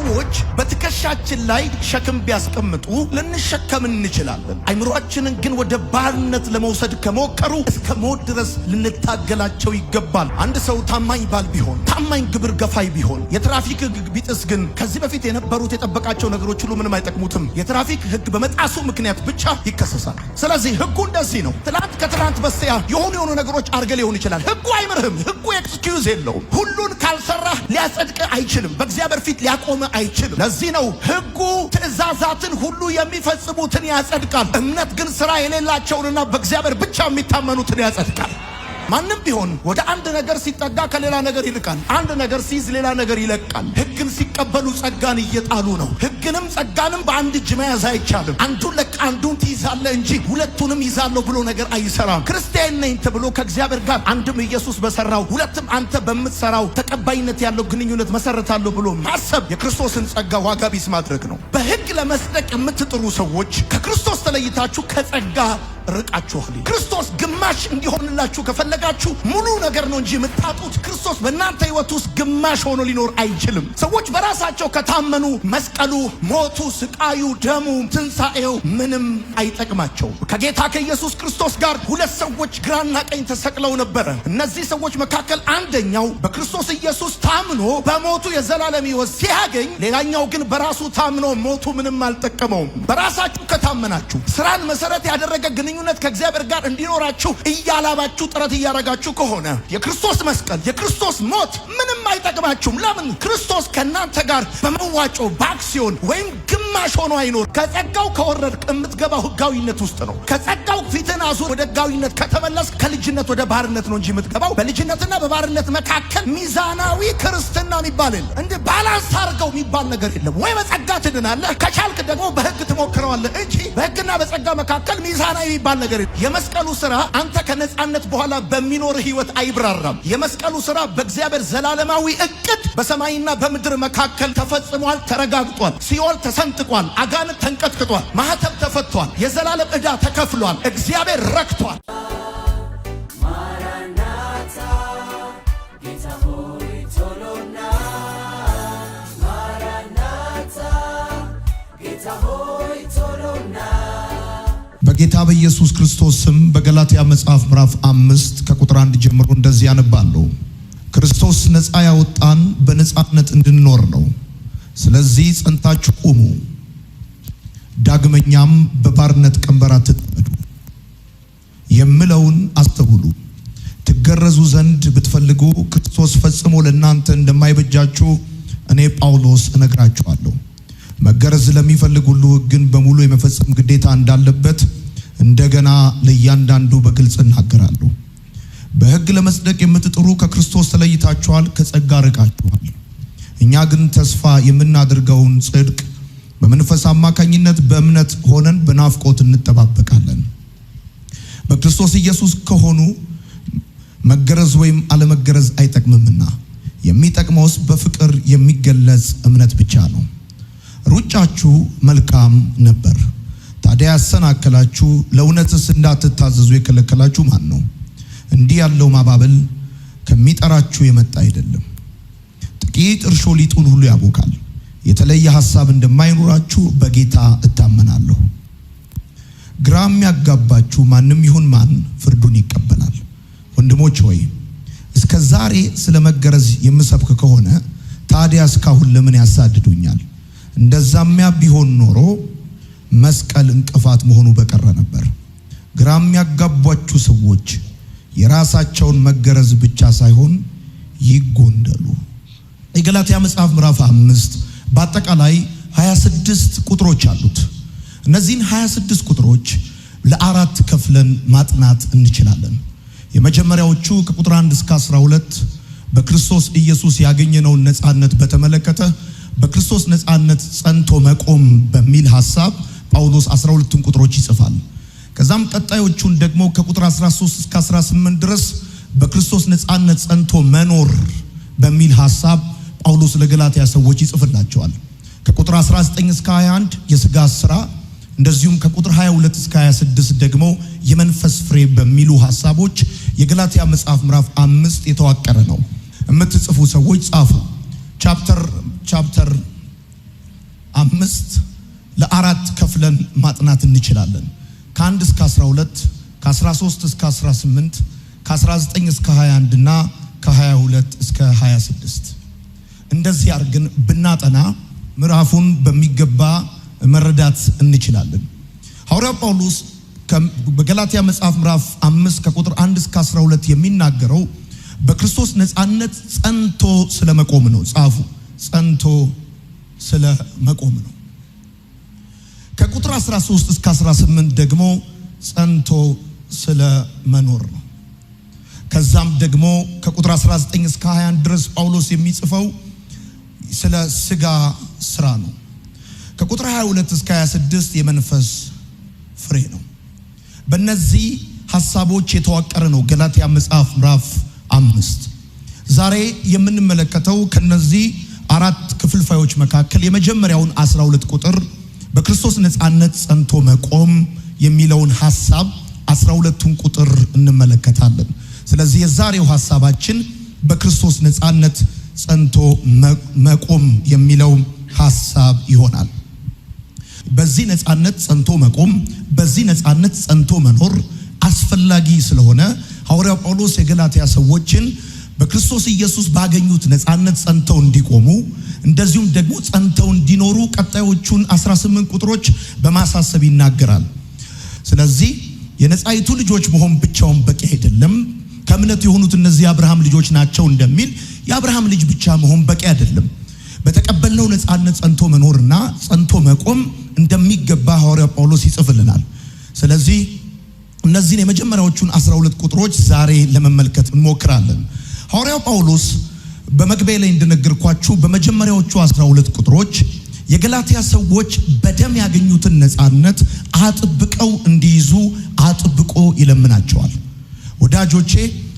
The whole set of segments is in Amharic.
ሰዎች በትከሻችን ላይ ሸክም ቢያስቀምጡ ልንሸከም እንችላለን። አይምሮአችንን ግን ወደ ባርነት ለመውሰድ ከሞከሩ እስከ ሞት ድረስ ልንታገላቸው ይገባል። አንድ ሰው ታማኝ ባል ቢሆን፣ ታማኝ ግብር ገፋይ ቢሆን፣ የትራፊክ ሕግ ቢጥስ ግን ከዚህ በፊት የነበሩት የጠበቃቸው ነገሮች ሁሉ ምንም አይጠቅሙትም። የትራፊክ ሕግ በመጣሱ ምክንያት ብቻ ይከሰሳል። ስለዚህ ሕጉ እንደዚህ ነው። ትናንት ከትናንት በስቲያ የሆኑ ነገሮች አርገ ሊሆን ይችላል። ሕጉ አይምርህም። ሕጉ ኤክስኪዩዝ የለውም። ሁሉን ካልሰራህ ሊያጸድቅ አይችልም። በእግዚአብሔር ፊት ሊያቆም አይችልም። ለዚህ ነው ሕጉ ትእዛዛትን ሁሉ የሚፈጽሙትን ያጸድቃል። እምነት ግን ስራ የሌላቸውንና በእግዚአብሔር ብቻ የሚታመኑትን ያጸድቃል። ማንም ቢሆን ወደ አንድ ነገር ሲጠጋ ከሌላ ነገር ይልቃል። አንድ ነገር ሲይዝ ሌላ ነገር ይለቃል። ሕግን ሲቀበሉ ጸጋን እየጣሉ ነው። ሕግንም ጸጋንም በአንድ እጅ መያዝ አይቻልም። አንዱን ለቅ አንዱን ትይዛለህ እንጂ ሁለቱንም ይዛለሁ ብሎ ነገር አይሰራም። ክርስቲያን ነኝ ተብሎ ከእግዚአብሔር ጋር አንድም ኢየሱስ በሰራው ሁለትም አንተ በምትሰራው ተቀባይነት ያለው ግንኙነት መሰረታለሁ ብሎ ማሰብ የክርስቶስን ጸጋ ዋጋ ቢስ ማድረግ ነው። በሕግ ለመስጠቅ የምትጥሩ ሰዎች ከክርስቶስ ተለይታችሁ ከጸጋ ርቃችኋል። ክርስቶስ ግማሽ እንዲሆንላችሁ ከፈለጋችሁ ሙሉ ነገር ነው እንጂ የምታጡት ክርስቶስ በእናንተ ሕይወት ውስጥ ግማሽ ሆኖ ሊኖር አይችልም። ሰዎች በራሳቸው ከታመኑ መስቀሉ፣ ሞቱ፣ ስቃዩ፣ ደሙ፣ ትንሣኤው ምንም አይጠቅማቸው። ከጌታ ከኢየሱስ ክርስቶስ ጋር ሁለት ሰዎች ግራና ቀኝ ተሰቅለው ነበረ። እነዚህ ሰዎች መካከል አንደኛው በክርስቶስ ኢየሱስ ታምኖ በሞቱ የዘላለም ሕይወት ሲያገኝ፣ ሌላኛው ግን በራሱ ታምኖ ሞቱ ምንም አልጠቀመውም። በራሳችሁ ከታመናችሁ ስራን መሰረት ያደረገ ግንኙነት ከእግዚአብሔር ጋር እንዲኖራችሁ እያላባችሁ ጥረት እያረጋችሁ ከሆነ የክርስቶስ መስቀል የክርስቶስ ሞት ምንም አይጠቅማችሁም። ለምን? ክርስቶስ ከእናንተ ጋር በመዋጮ በአክሲዮን ወይም ግማሽ ሆኖ አይኖር። ከጸጋው ከወረድክ የምትገባው ሕጋዊነት ውስጥ ነው። ከጸጋው ፊትን አዙር ወደ ሕጋዊነት ከተመለስ ከልጅነት ወደ ባርነት ነው እንጂ የምትገባው በልጅነትና በባርነት መካከል ሚዛናዊ ክርስትና የሚባል የለም። እንደ ባላንስ አድርገው የሚባል ነገር የለም። ወይ በጸጋ ትድናለህ፣ ከቻልክ ደግሞ በሕግ ትሞክረዋለህ እንጂ በሕግና በጸጋ መካከል ሚዛናዊ የሚባል ነገር የለም። የመስቀሉ ስራ አንተ ከነጻነት በኋላ በሚኖር ህይወት አይብራራም። የመስቀሉ ስራ በእግዚአብሔር ዘላለማዊ እቅድ በሰማይና በምድር መካከል ተፈጽሟል፣ ተረጋግጧል። ሲኦል ተሰንጥቋል፣ አጋንንት ተንቀጥቅጧል፣ ማህተም ተፈቷል፣ የዘላለም ዕዳ ተከፍሏል፣ እግዚአብሔር ረክቷል። ማራናታ ጌታ ሆይ ቶሎና፣ ማራናታ ጌታ ሆይ ቶሎና። በጌታ በኢየሱስ ክርስቶስ ስም በገላትያ መጽሐፍ ምዕራፍ 5 ከቁጥር 1 ጀምሮ እንደዚህ ያነባለሁ። ክርስቶስ ነፃ ያወጣን በነፃነት እንድንኖር ነው። ስለዚህ ጸንታችሁ ቁሙ፣ ዳግመኛም በባርነት ቀንበር አትጠመዱ። የምለውን አስተውሉ። ትገረዙ ዘንድ ብትፈልጉ ክርስቶስ ፈጽሞ ለእናንተ እንደማይበጃችሁ እኔ ጳውሎስ እነግራችኋለሁ። መገረዝ ለሚፈልግ ሁሉ ሕግን በሙሉ የመፈጸም ግዴታ እንዳለበት እንደገና ለእያንዳንዱ በግልጽ እናገራለሁ። በሕግ ለመጽደቅ የምትጥሩ ከክርስቶስ ተለይታችኋል፣ ከጸጋ ርቃችኋል። እኛ ግን ተስፋ የምናደርገውን ጽድቅ በመንፈስ አማካኝነት በእምነት ሆነን በናፍቆት እንጠባበቃለን። በክርስቶስ ኢየሱስ ከሆኑ መገረዝ ወይም አለመገረዝ አይጠቅምምና የሚጠቅመውስ በፍቅር የሚገለጽ እምነት ብቻ ነው። ሩጫችሁ መልካም ነበር። ታዲያ ያሰናከላችሁ ለእውነትስ እንዳትታዘዙ የከለከላችሁ ማን ነው? እንዲህ ያለው ማባበል ከሚጠራችሁ የመጣ አይደለም። ጥቂት እርሾ ሊጡን ሁሉ ያቦካል። የተለየ ሐሳብ እንደማይኖራችሁ በጌታ እታመናለሁ። ግራ የሚያጋባችሁ ማንም ይሁን ማን ፍርዱን ይቀበላል። ወንድሞች ሆይ እስከ ዛሬ ስለ መገረዝ የምሰብክ ከሆነ ታዲያ እስካሁን ለምን ያሳድዱኛል? እንደዛሚያ ቢሆን ኖሮ መስቀል እንቅፋት መሆኑ በቀረ ነበር። ግራ የሚያጋቧችሁ ሰዎች የራሳቸውን መገረዝ ብቻ ሳይሆን ይጎንደሉ። የገላትያ መጽሐፍ ምዕራፍ 5 በአጠቃላይ 26 ቁጥሮች አሉት። እነዚህን 26 ቁጥሮች ለአራት ከፍለን ማጥናት እንችላለን። የመጀመሪያዎቹ ከቁጥር 1 እስከ 12 በክርስቶስ ኢየሱስ ያገኘነውን ነፃነት በተመለከተ በክርስቶስ ነፃነት ጸንቶ መቆም በሚል ሐሳብ ጳውሎስ 12ቱን ቁጥሮች ይጽፋል። ከዛም ቀጣዮቹን ደግሞ ከቁጥር 13 እስከ 18 ድረስ በክርስቶስ ነፃነት ጸንቶ መኖር በሚል ሐሳብ ጳውሎስ ለገላትያ ሰዎች ይጽፍላቸዋል። ከቁጥር 19 እስከ 21 የሥጋ ሥራ፣ እንደዚሁም ከቁጥር 22 እስከ 26 ደግሞ የመንፈስ ፍሬ በሚሉ ሐሳቦች የገላትያ መጽሐፍ ምዕራፍ 5 የተዋቀረ ነው። የምትጽፉ ሰዎች ጻፉ። ቻፕተር 5 ለአራት ከፍለን ማጥናት እንችላለን። ከ1 እስከ 12 ከ13 እስከ 18 ከ19 እስከ 21 እና ከ22 እስከ 26 እንደዚህ አድርገን ብናጠና ምዕራፉን በሚገባ መረዳት እንችላለን። ሐዋርያው ጳውሎስ በገላትያ መጽሐፍ ምዕራፍ 5 ከቁጥር 1 እስከ 12 የሚናገረው በክርስቶስ ነፃነት ጸንቶ ስለመቆም ነው። ጻፉ፣ ጸንቶ ስለመቆም ነው። ከቁጥር 13 እስከ 18 ደግሞ ጸንቶ ስለመኖር ነው። ከዛም ደግሞ ከቁጥር 19 እስከ 21 ድረስ ጳውሎስ የሚጽፈው ስለ ሥጋ ሥራ ነው። ከቁጥር 22 እስከ 26 የመንፈስ ፍሬ ነው። በእነዚህ ሐሳቦች የተዋቀረ ነው ገላትያ መጽሐፍ ምዕራፍ 5። ዛሬ የምንመለከተው ከነዚህ አራት ክፍልፋዮች መካከል የመጀመሪያውን 12 ቁጥር በክርስቶስ ነፃነት ጸንቶ መቆም የሚለውን ሐሳብ 12ቱን ቁጥር እንመለከታለን። ስለዚህ የዛሬው ሐሳባችን በክርስቶስ ነፃነት ጸንቶ መቆም የሚለው ሐሳብ ይሆናል። በዚህ ነፃነት ጸንቶ መቆም፣ በዚህ ነፃነት ጸንቶ መኖር አስፈላጊ ስለሆነ ሐዋርያው ጳውሎስ የገላትያ ሰዎችን በክርስቶስ ኢየሱስ ባገኙት ነፃነት ጸንተው እንዲቆሙ እንደዚሁም ደግሞ ጸንተው እንዲኖሩ ቀጣዮቹን 18 ቁጥሮች በማሳሰብ ይናገራል። ስለዚህ የነፃይቱ ልጆች መሆን ብቻውን በቂ አይደለም። ከእምነት የሆኑት እነዚህ የአብርሃም ልጆች ናቸው እንደሚል የአብርሃም ልጅ ብቻ መሆን በቂ አይደለም። በተቀበልነው ነፃነት ጸንቶ መኖርና ጸንቶ መቆም እንደሚገባ ሐዋርያው ጳውሎስ ይጽፍልናል። ስለዚህ እነዚህን የመጀመሪያዎቹን 12 ቁጥሮች ዛሬ ለመመልከት እንሞክራለን። ሐዋርያው ጳውሎስ በመግቢያ ላይ እንደነገርኳችሁ በመጀመሪያዎቹ 12 ቁጥሮች የገላትያ ሰዎች በደም ያገኙትን ነፃነት አጥብቀው እንዲይዙ አጥብቆ ይለምናቸዋል። ወዳጆቼ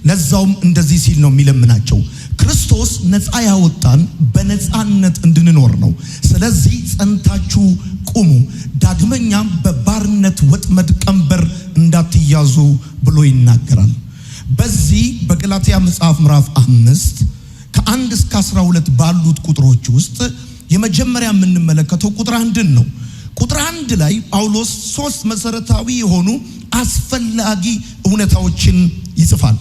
ለዛውም እንደዚህ ሲል ነው የሚለምናቸው፣ ክርስቶስ ነፃ ያወጣን በነፃነት እንድንኖር ነው። ስለዚህ ጸንታችሁ ቁሙ፣ ዳግመኛም በባርነት ወጥመድ ቀንበር እንዳትያዙ ብሎ ይናገራል። በዚህ በገላትያ መጽሐፍ ምዕራፍ 5 ከ1 እስከ 12 ባሉት ቁጥሮች ውስጥ የመጀመሪያ የምንመለከተው ቁጥር 1 ነው። ቁጥር 1 ላይ ጳውሎስ 3 መሰረታዊ የሆኑ አስፈላጊ እውነታዎችን ይጽፋል።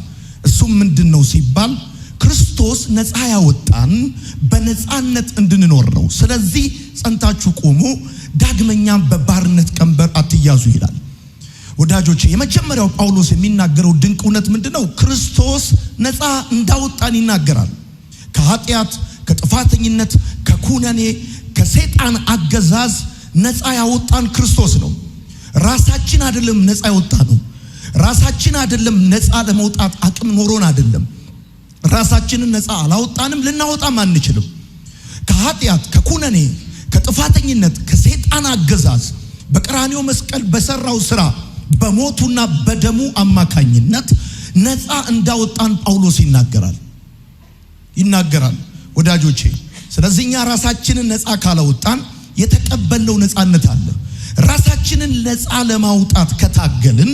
እሱም ምንድነው ሲባል ክርስቶስ ነፃ ያወጣን በነፃነት እንድንኖር ነው። ስለዚህ ጸንታችሁ ቁሙ፣ ዳግመኛም በባርነት ቀንበር አትያዙ ይላል። ወዳጆቼ የመጀመሪያው ጳውሎስ የሚናገረው ድንቅ እውነት ምንድነው? ክርስቶስ ነፃ እንዳወጣን ይናገራል። ከኃጢአት፣ ከጥፋተኝነት፣ ከኩነኔ፣ ከሰይጣን አገዛዝ ነፃ ያወጣን ክርስቶስ ነው። ራሳችን አይደለም ነፃ ያወጣነው። ራሳችን አይደለም ነፃ ለመውጣት አቅም ኖሮን አይደለም። ራሳችንን ነፃ አላወጣንም፣ ልናወጣም አንችልም። ከኃጢአት፣ ከኩነኔ፣ ከጥፋተኝነት፣ ከሰይጣን አገዛዝ በቀራንዮ መስቀል በሰራው ስራ በሞቱና በደሙ አማካኝነት ነፃ እንዳወጣን ጳውሎስ ይናገራል ወዳጆቼ። ስለዚህ እኛ ራሳችንን ነፃ ካላወጣን የተቀበልነው ነፃነት አለ። ራሳችንን ነፃ ለማውጣት ከታገልን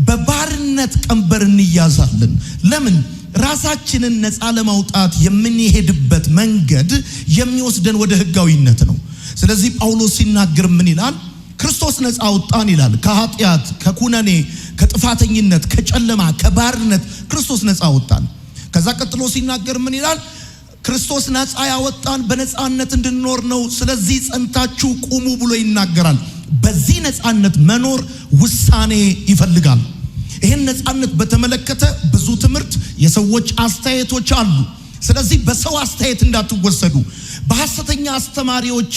በባርነት ቀንበር እንያዛለን። ለምን? ራሳችንን ነፃ ለማውጣት የምንሄድበት መንገድ የሚወስደን ወደ ህጋዊነት ነው። ስለዚህ ጳውሎስ ሲናገር ምን ይላል? ክርስቶስ ነፃ አወጣን ይላል። ከኃጢአት፣ ከኩነኔ፣ ከጥፋተኝነት፣ ከጨለማ፣ ከባርነት ክርስቶስ ነፃ አወጣን። ከዛ ቀጥሎ ሲናገር ምን ይላል? ክርስቶስ ነፃ ያወጣን በነፃነት እንድንኖር ነው። ስለዚህ ጸንታችሁ ቁሙ ብሎ ይናገራል። በዚህ ነፃነት መኖር ውሳኔ ይፈልጋል። ይሄን ነፃነት በተመለከተ ብዙ ትምህርት፣ የሰዎች አስተያየቶች አሉ። ስለዚህ በሰው አስተያየት እንዳትወሰዱ፣ በሐሰተኛ አስተማሪዎች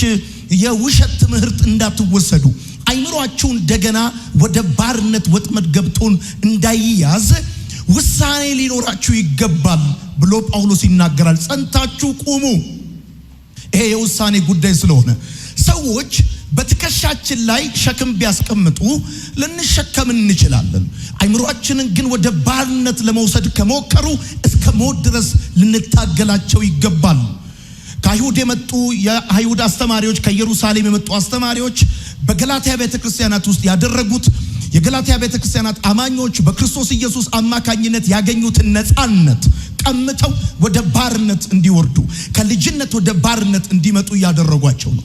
የውሸት ትምህርት እንዳትወሰዱ፣ አይምሮአችሁ እንደገና ወደ ባርነት ወጥመድ ገብቶን እንዳይያዝ ውሳኔ ሊኖራችሁ ይገባል ብሎ ጳውሎስ ይናገራል። ጸንታችሁ ቁሙ። ይሄ የውሳኔ ጉዳይ ስለሆነ ሰዎች በትከሻችን ላይ ሸክም ቢያስቀምጡ ልንሸከም እንችላለን። አይምሮአችንን ግን ወደ ባርነት ለመውሰድ ከሞከሩ እስከ ሞት ድረስ ልንታገላቸው ይገባል። ከአይሁድ የመጡ የአይሁድ አስተማሪዎች፣ ከኢየሩሳሌም የመጡ አስተማሪዎች በገላትያ ቤተክርስቲያናት ውስጥ ያደረጉት የገላትያ ቤተክርስቲያናት አማኞች በክርስቶስ ኢየሱስ አማካኝነት ያገኙትን ነፃነት ቀምተው ወደ ባርነት እንዲወርዱ፣ ከልጅነት ወደ ባርነት እንዲመጡ ያደረጓቸው ነው።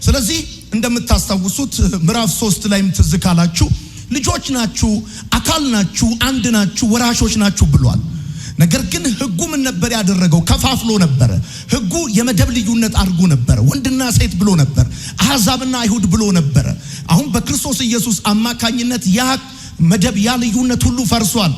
ስለዚህ እንደምታስታውሱት ምዕራፍ 3 ላይም ትዝ ካላችሁ ልጆች ናችሁ፣ አካል ናችሁ፣ አንድ ናችሁ፣ ወራሾች ናችሁ ብሏል። ነገር ግን ሕጉ ምን ነበር ያደረገው? ከፋፍሎ ነበር። ሕጉ የመደብ ልዩነት አድርጎ ነበር። ወንድና ሴት ብሎ ነበር። አሕዛብና አይሁድ ብሎ ነበር። አሁን በክርስቶስ ኢየሱስ አማካኝነት ያ መደብ ያ ልዩነት ሁሉ ፈርሷል።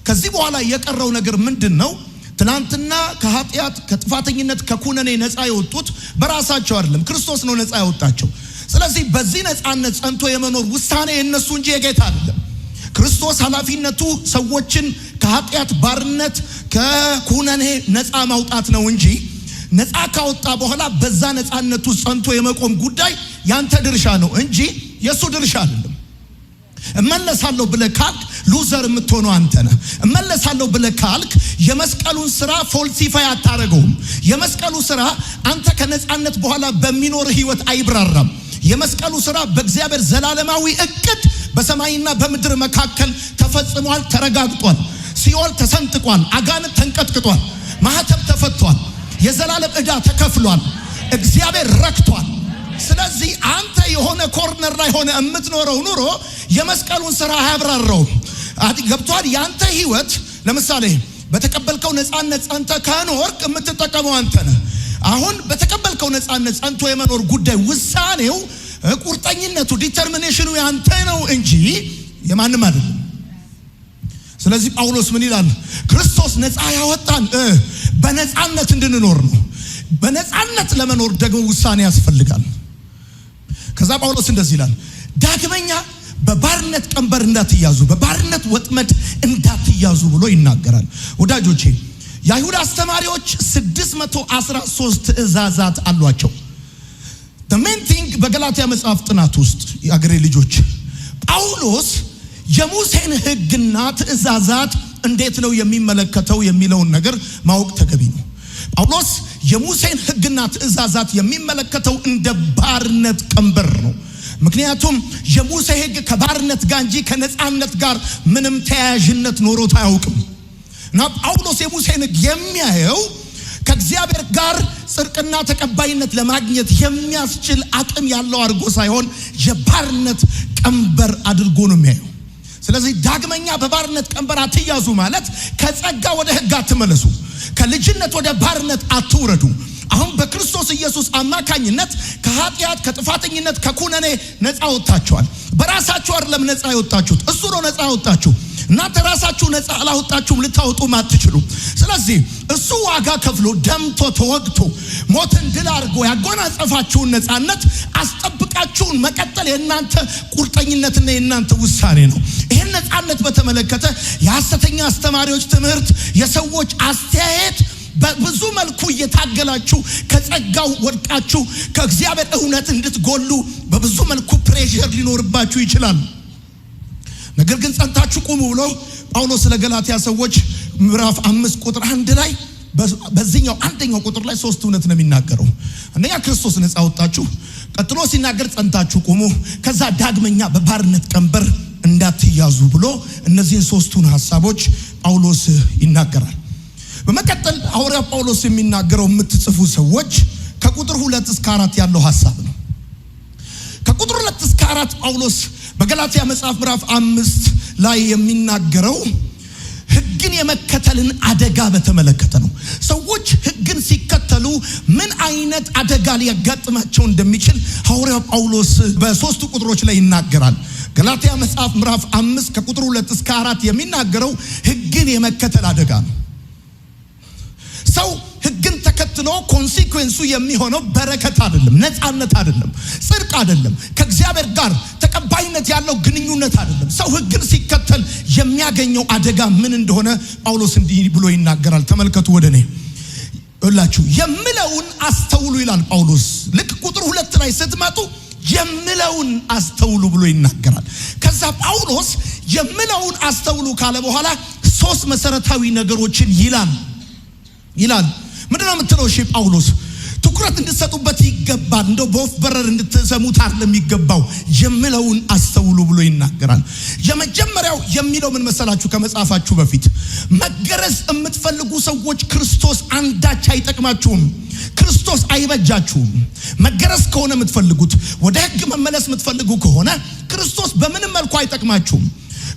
ከዚህ በኋላ የቀረው ነገር ምንድነው? ትናንትና ከኃጢአት ከጥፋተኝነት ከኩነኔ ነፃ የወጡት በራሳቸው አይደለም፣ ክርስቶስ ነው ነፃ ያወጣቸው። ስለዚህ በዚህ ነፃነት ጸንቶ የመኖር ውሳኔ የነሱ እንጂ የጌታ አይደለም። ክርስቶስ ኃላፊነቱ ሰዎችን ከኃጢአት ባርነት ከኩነኔ ነፃ ማውጣት ነው እንጂ ነፃ ካወጣ በኋላ በዛ ነፃነቱ ጸንቶ የመቆም ጉዳይ ያንተ ድርሻ ነው እንጂ የሱ ድርሻ አይደለም። እመለሳለሁ ብለህ ካልክ ሉዘር የምትሆነው አንተ ነህ። እመለሳለሁ ብለህ ካልክ የመስቀሉን ስራ ፎልሲፋይ አታረገውም። የመስቀሉ ስራ አንተ ከነፃነት በኋላ በሚኖር ህይወት አይብራራም። የመስቀሉ ስራ በእግዚአብሔር ዘላለማዊ እቅድ በሰማይና በምድር መካከል ተፈጽሟል፣ ተረጋግጧል። ሲኦል ተሰንጥቋል፣ አጋንንት ተንቀጥቅጧል፣ ማህተም ተፈቷል፣ የዘላለም ዕዳ ተከፍሏል፣ እግዚአብሔር ረክቷል። ስለዚህ አንተ የሆነ ኮርነር ላይ ሆነ የምትኖረው ኑሮ የመስቀሉን ስራ አያብራራውም። ገብቷል? ያንተ ህይወት ለምሳሌ በተቀበልከው ነፃነት ጸንተ ከኖርክ የምትጠቀመው አንተ ነህ። አሁን በተቀበልከው ነፃነት ጸንቶ የመኖር ጉዳይ ውሳኔው ቁርጠኝነቱ ዲተርሚኔሽኑ ያንተ ነው እንጂ የማንም አይደለም። ስለዚህ ጳውሎስ ምን ይላል? ክርስቶስ ነፃ ያወጣን በነፃነት እንድንኖር ነው። በነፃነት ለመኖር ደግሞ ውሳኔ ያስፈልጋል። ከዛ ጳውሎስ እንደዚህ ይላል፣ ዳግመኛ በባርነት ቀንበር እንዳትያዙ፣ በባርነት ወጥመድ እንዳትያዙ ብሎ ይናገራል። ወዳጆቼ የአይሁድ አስተማሪዎች 613 ትእዛዛት አሏቸው። the main thing በገላትያ መጽሐፍ ጥናት ውስጥ የአገሬ ልጆች ጳውሎስ የሙሴን ሕግና ትእዛዛት እንዴት ነው የሚመለከተው የሚለውን ነገር ማወቅ ተገቢ ነው። ጳውሎስ የሙሴን ሕግና ትእዛዛት የሚመለከተው እንደ ባርነት ቀንበር ነው። ምክንያቱም የሙሴ ሕግ ከባርነት ጋር እንጂ ከነፃነት ጋር ምንም ተያያዥነት ኖሮት አያውቅም። እና ጳውሎስ የሙሴን ሕግ የሚያየው ከእግዚአብሔር ጋር ጽድቅና ተቀባይነት ለማግኘት የሚያስችል አቅም ያለው አድርጎ ሳይሆን የባርነት ቀንበር አድርጎ ነው የሚያየው። ስለዚህ ዳግመኛ በባርነት ቀንበር አትያዙ ማለት ከጸጋ ወደ ሕግ አትመለሱ፣ ከልጅነት ወደ ባርነት አትውረዱ። አሁን በክርስቶስ ኢየሱስ አማካኝነት ከኃጢአት ከጥፋተኝነት ከኩነኔ ነፃ ወጣችኋል። በራሳችሁ አይደለም ነፃ ያወጣችሁት፣ እሱ ነው ነፃ ያወጣችሁ። እናንተ ራሳችሁ ነፃ አላወጣችሁም፣ ልታወጡም አትችሉም። ስለዚህ እሱ ዋጋ ከፍሎ ደምቶ ተወግቶ ሞትን ድል አድርጎ ያጎናጸፋችሁን ነፃነት አስጠብቃችሁን መቀጠል የእናንተ ቁርጠኝነትና የእናንተ ውሳኔ ነው። ይህን ነፃነት በተመለከተ የሐሰተኛ አስተማሪዎች ትምህርት፣ የሰዎች አስተያየት በብዙ መልኩ እየታገላችሁ ከጸጋው ወድቃችሁ ከእግዚአብሔር እውነት እንድትጎሉ በብዙ መልኩ ፕሬሸር ሊኖርባችሁ ይችላል። ነገር ግን ጸንታችሁ ቁሙ ብሎ ጳውሎስ ለገላትያ ሰዎች ምዕራፍ 5 ቁጥር 1 ላይ በዚህኛው አንደኛው ቁጥር ላይ ሶስት እውነት ነው የሚናገረው። አንደኛ ክርስቶስ ነፃ ወጣችሁ፣ ቀጥሎ ሲናገር ጸንታችሁ ቁሙ፣ ከዛ ዳግመኛ በባርነት ቀንበር እንዳትያዙ ብሎ እነዚህን ሶስቱን ሐሳቦች ጳውሎስ ይናገራል። በመቀጠል ሐዋርያ ጳውሎስ የሚናገረው የምትጽፉ ሰዎች ከቁጥር 2 እስከ 4 ያለው ሐሳብ ነው። ከቁጥር 2 እስከ 4 ጳውሎስ በገላትያ መጽሐፍ ምዕራፍ 5 ላይ የሚናገረው ሕግን የመከተልን አደጋ በተመለከተ ነው። ሰዎች ሕግን ሲከተሉ ምን አይነት አደጋ ሊያጋጥማቸው እንደሚችል ሐዋርያ ጳውሎስ በሶስቱ ቁጥሮች ላይ ይናገራል። ገላትያ መጽሐፍ ምዕራፍ 5 ከቁጥር 2 እስከ 4 የሚናገረው ሕግን የመከተል አደጋ ነው። ሰው ሕግን ተከትሎ ኮንሲኩዌንሱ የሚሆነው በረከት አይደለም፣ ነፃነት አይደለም፣ ጽድቅ አይደለም፣ ከእግዚአብሔር ጋር ተቀባይነት ያለው ግንኙነት አይደለም። ሰው ሕግን ሲከተል የሚያገኘው አደጋ ምን እንደሆነ ጳውሎስ እንዲህ ብሎ ይናገራል። ተመልከቱ ወደኔ ሁላችሁ የምለውን አስተውሉ ይላል ጳውሎስ። ልክ ቁጥር 2 ላይ ስትመጡ የምለውን አስተውሉ ብሎ ይናገራል። ከዛ ጳውሎስ የምለውን አስተውሉ ካለ በኋላ ሶስት መሰረታዊ ነገሮችን ይላል። ምንድነው የምትለው? እሺ ጳውሎስ ትኩረት እንድትሰጡበት ይገባል። እንደው በወፍ በረር እንድትሰሙት አይደለም የሚገባው። የምለውን አስተውሉ ብሎ ይናገራል። የመጀመሪያው የሚለው ምን መሰላችሁ? ከመጻፋችሁ በፊት መገረዝ የምትፈልጉ ሰዎች ክርስቶስ አንዳች አይጠቅማችሁም። ክርስቶስ አይበጃችሁም። መገረዝ ከሆነ የምትፈልጉት ወደ ሕግ መመለስ የምትፈልጉ ከሆነ ክርስቶስ በምንም መልኩ አይጠቅማችሁም።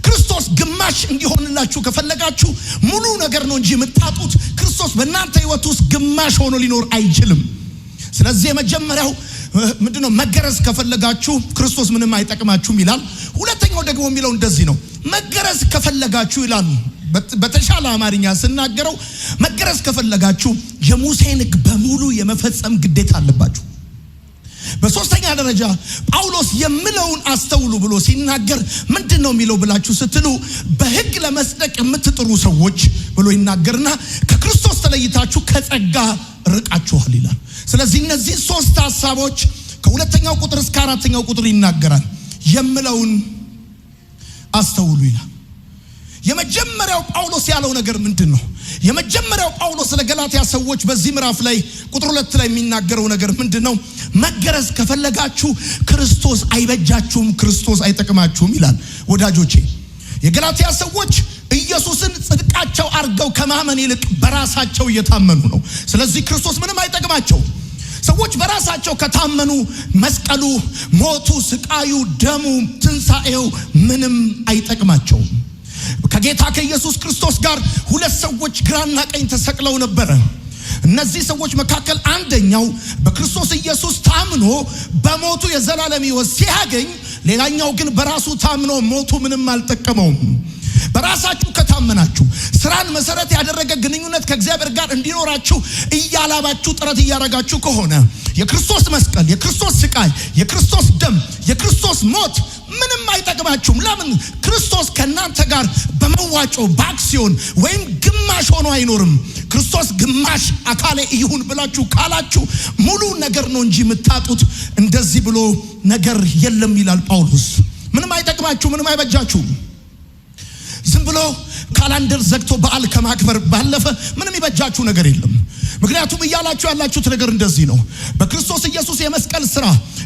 ክርስቶስ ግማሽ እንዲሆንላችሁ ከፈለጋችሁ ሙሉ ነገር ነው እንጂ የምታጡት ክርስቶስ በእናንተ ሕይወት ውስጥ ግማሽ ሆኖ ሊኖር አይችልም። ስለዚህ የመጀመሪያው ምንድነው? መገረዝ ከፈለጋችሁ ክርስቶስ ምንም አይጠቅማችሁም ይላል። ሁለተኛው ደግሞ የሚለው እንደዚህ ነው። መገረዝ ከፈለጋችሁ ይላል። በተሻለ አማርኛ ስናገረው መገረዝ ከፈለጋችሁ የሙሴን ሕግ በሙሉ የመፈጸም ግዴታ አለባችሁ። በሶስተኛ ደረጃ ጳውሎስ የምለውን አስተውሉ ብሎ ሲናገር ምንድነው የሚለው ብላችሁ ስትሉ በሕግ ለመጽደቅ የምትጥሩ ሰዎች ብሎ ይናገርና ከክርስቶስ ተለይታችሁ ከጸጋ ርቃችኋል ይላል። ስለዚህ እነዚህ ሶስት ሐሳቦች ከሁለተኛው ቁጥር እስከ አራተኛው ቁጥር ይናገራል። የምለውን አስተውሉ ይላል። የመጀመሪያው ጳውሎስ ያለው ነገር ምንድነው? የመጀመሪያው ጳውሎስ ለገላትያ ሰዎች በዚህ ምዕራፍ ላይ ቁጥር 2 ላይ የሚናገረው ነገር ምንድነው? መገረዝ ከፈለጋችሁ ክርስቶስ አይበጃችሁም፣ ክርስቶስ አይጠቅማችሁም ይላል። ወዳጆቼ የገላትያ ሰዎች ኢየሱስን ጽድቃቸው አርገው ከማመን ይልቅ በራሳቸው እየታመኑ ነው። ስለዚህ ክርስቶስ ምንም አይጠቅማቸው። ሰዎች በራሳቸው ከታመኑ መስቀሉ፣ ሞቱ፣ ስቃዩ፣ ደሙ፣ ትንሳኤው ምንም አይጠቅማቸውም። ከጌታ ከኢየሱስ ክርስቶስ ጋር ሁለት ሰዎች ግራና ቀኝ ተሰቅለው ነበረ። እነዚህ ሰዎች መካከል አንደኛው በክርስቶስ ኢየሱስ ታምኖ በሞቱ የዘላለም ሕይወት ሲያገኝ፣ ሌላኛው ግን በራሱ ታምኖ ሞቱ ምንም አልጠቀመውም። በራሳችሁ ከታመናችሁ ስራን መሰረት ያደረገ ግንኙነት ከእግዚአብሔር ጋር እንዲኖራችሁ እያላባችሁ ጥረት እያደረጋችሁ ከሆነ የክርስቶስ መስቀል፣ የክርስቶስ ስቃይ፣ የክርስቶስ ደም፣ የክርስቶስ ሞት ምንም አይጠቅማችሁም። ለምን? ክርስቶስ ከእናንተ ጋር በመዋጮ በአክሲዮን ወይም ግማሽ ሆኖ አይኖርም። ክርስቶስ ግማሽ አካሌ ይሁን ብላችሁ ካላችሁ ሙሉ ነገር ነው እንጂ የምታጡት እንደዚህ ብሎ ነገር የለም ይላል ጳውሎስ። ምንም አይጠቅማችሁ፣ ምንም አይበጃችሁም። ዝም ብሎ ካላንደር ዘግቶ በዓል ከማክበር ባለፈ ምንም ይበጃችሁ ነገር የለም። ምክንያቱም እያላችሁ ያላችሁት ነገር እንደዚህ ነው። በክርስቶስ ኢየሱስ የመስቀል ስራ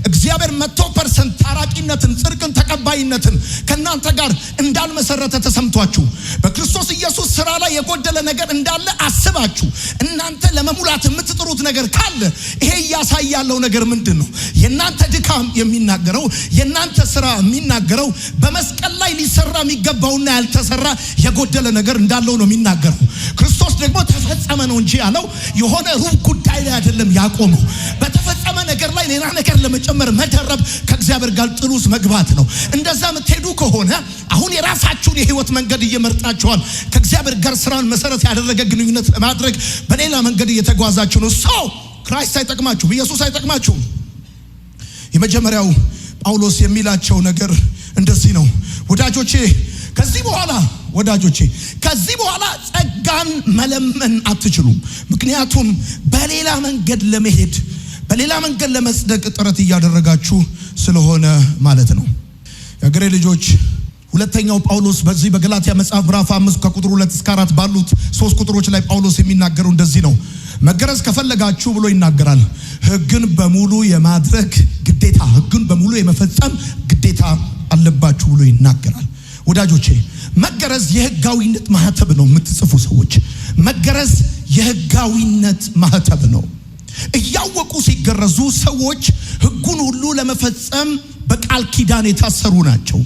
እግዚአብሔር 100% ታራቂነትን፣ ጽድቅን፣ ተቀባይነትን ከናንተ ጋር እንዳልመሰረተ ተሰምቷችሁ በክርስቶስ ኢየሱስ ስራ ላይ የጎደለ ነገር እንዳለ አስባችሁ እናንተ ለመሙላት የምትጥሩት ነገር ካለ ይሄ ያሳያለው ነገር ምንድነው? የናንተ ድካም የሚናገረው፣ የናንተ ስራ የሚናገረው በመስቀል ላይ ሊሰራ የሚገባውና ያልተሰራ የጎደለ ነገር እንዳለው ነው የሚናገረው። ክርስቶስ ደግሞ ተፈጸመ ነው እንጂ ያለው የሆነ ሩብ ጉዳይ ላይ አይደለም ያቆመው። በተፈጸመ ነገር ላይ ሌላ ነገር ለመጨመር መደረብ ከእግዚአብሔር ጋር ጥሉስ መግባት ነው። እንደዛ የምትሄዱ ከሆነ አሁን የራሳችሁን የህይወት መንገድ እየመርጣችኋል። ከእግዚአብሔር ጋር ስራን መሰረት ያደረገ ግንኙነት ለማድረግ በሌላ መንገድ እየተጓዛችሁ ነው። ሰው ክርስቶስ አይጠቅማችሁም፣ ኢየሱስ አይጠቅማችሁም። የመጀመሪያው ጳውሎስ የሚላቸው ነገር እንደዚህ ነው። ወዳጆቼ ከዚህ በኋላ ጸጋን መለመን አትችሉም። ምክንያቱም በሌላ መንገድ ለመሄድ በሌላ መንገድ ለመጽደቅ ጥረት እያደረጋችሁ ስለሆነ ማለት ነው። የአገሬ ልጆች ሁለተኛው ጳውሎስ በዚህ በገላትያ መጽሐፍ ምዕራፍ 5 ከቁጥር 2 እስከ 4 ባሉት 3 ቁጥሮች ላይ ጳውሎስ የሚናገረው እንደዚህ ነው። መገረዝ ከፈለጋችሁ ብሎ ይናገራል። ሕግን በሙሉ የማድረግ ግዴታ፣ ሕግን በሙሉ የመፈጸም ግዴታ አለባችሁ ብሎ ይናገራል። ወዳጆቼ መገረዝ የሕጋዊነት ማህተብ ነው። የምትጽፉ ሰዎች መገረዝ የሕጋዊነት ማህተብ ነው። እያወቁ ሲገረዙ ሰዎች ሕጉን ሁሉ ለመፈጸም በቃል ኪዳን የታሰሩ ናቸው።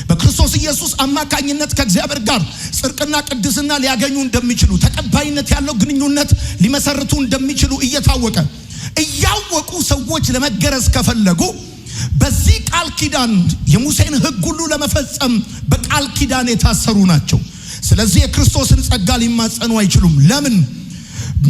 በክርስቶስ ኢየሱስ አማካኝነት ከእግዚአብሔር ጋር ጽድቅና ቅድስና ሊያገኙ እንደሚችሉ፣ ተቀባይነት ያለው ግንኙነት ሊመሰርቱ እንደሚችሉ እያወቁ ሰዎች ለመገረዝ ከፈለጉ በዚህ ቃል ኪዳን የሙሴን ሕግ ሁሉ ለመፈጸም በቃል ኪዳን የታሰሩ ናቸው። ስለዚህ የክርስቶስን ጸጋ ሊማጸኑ አይችሉም። ለምን?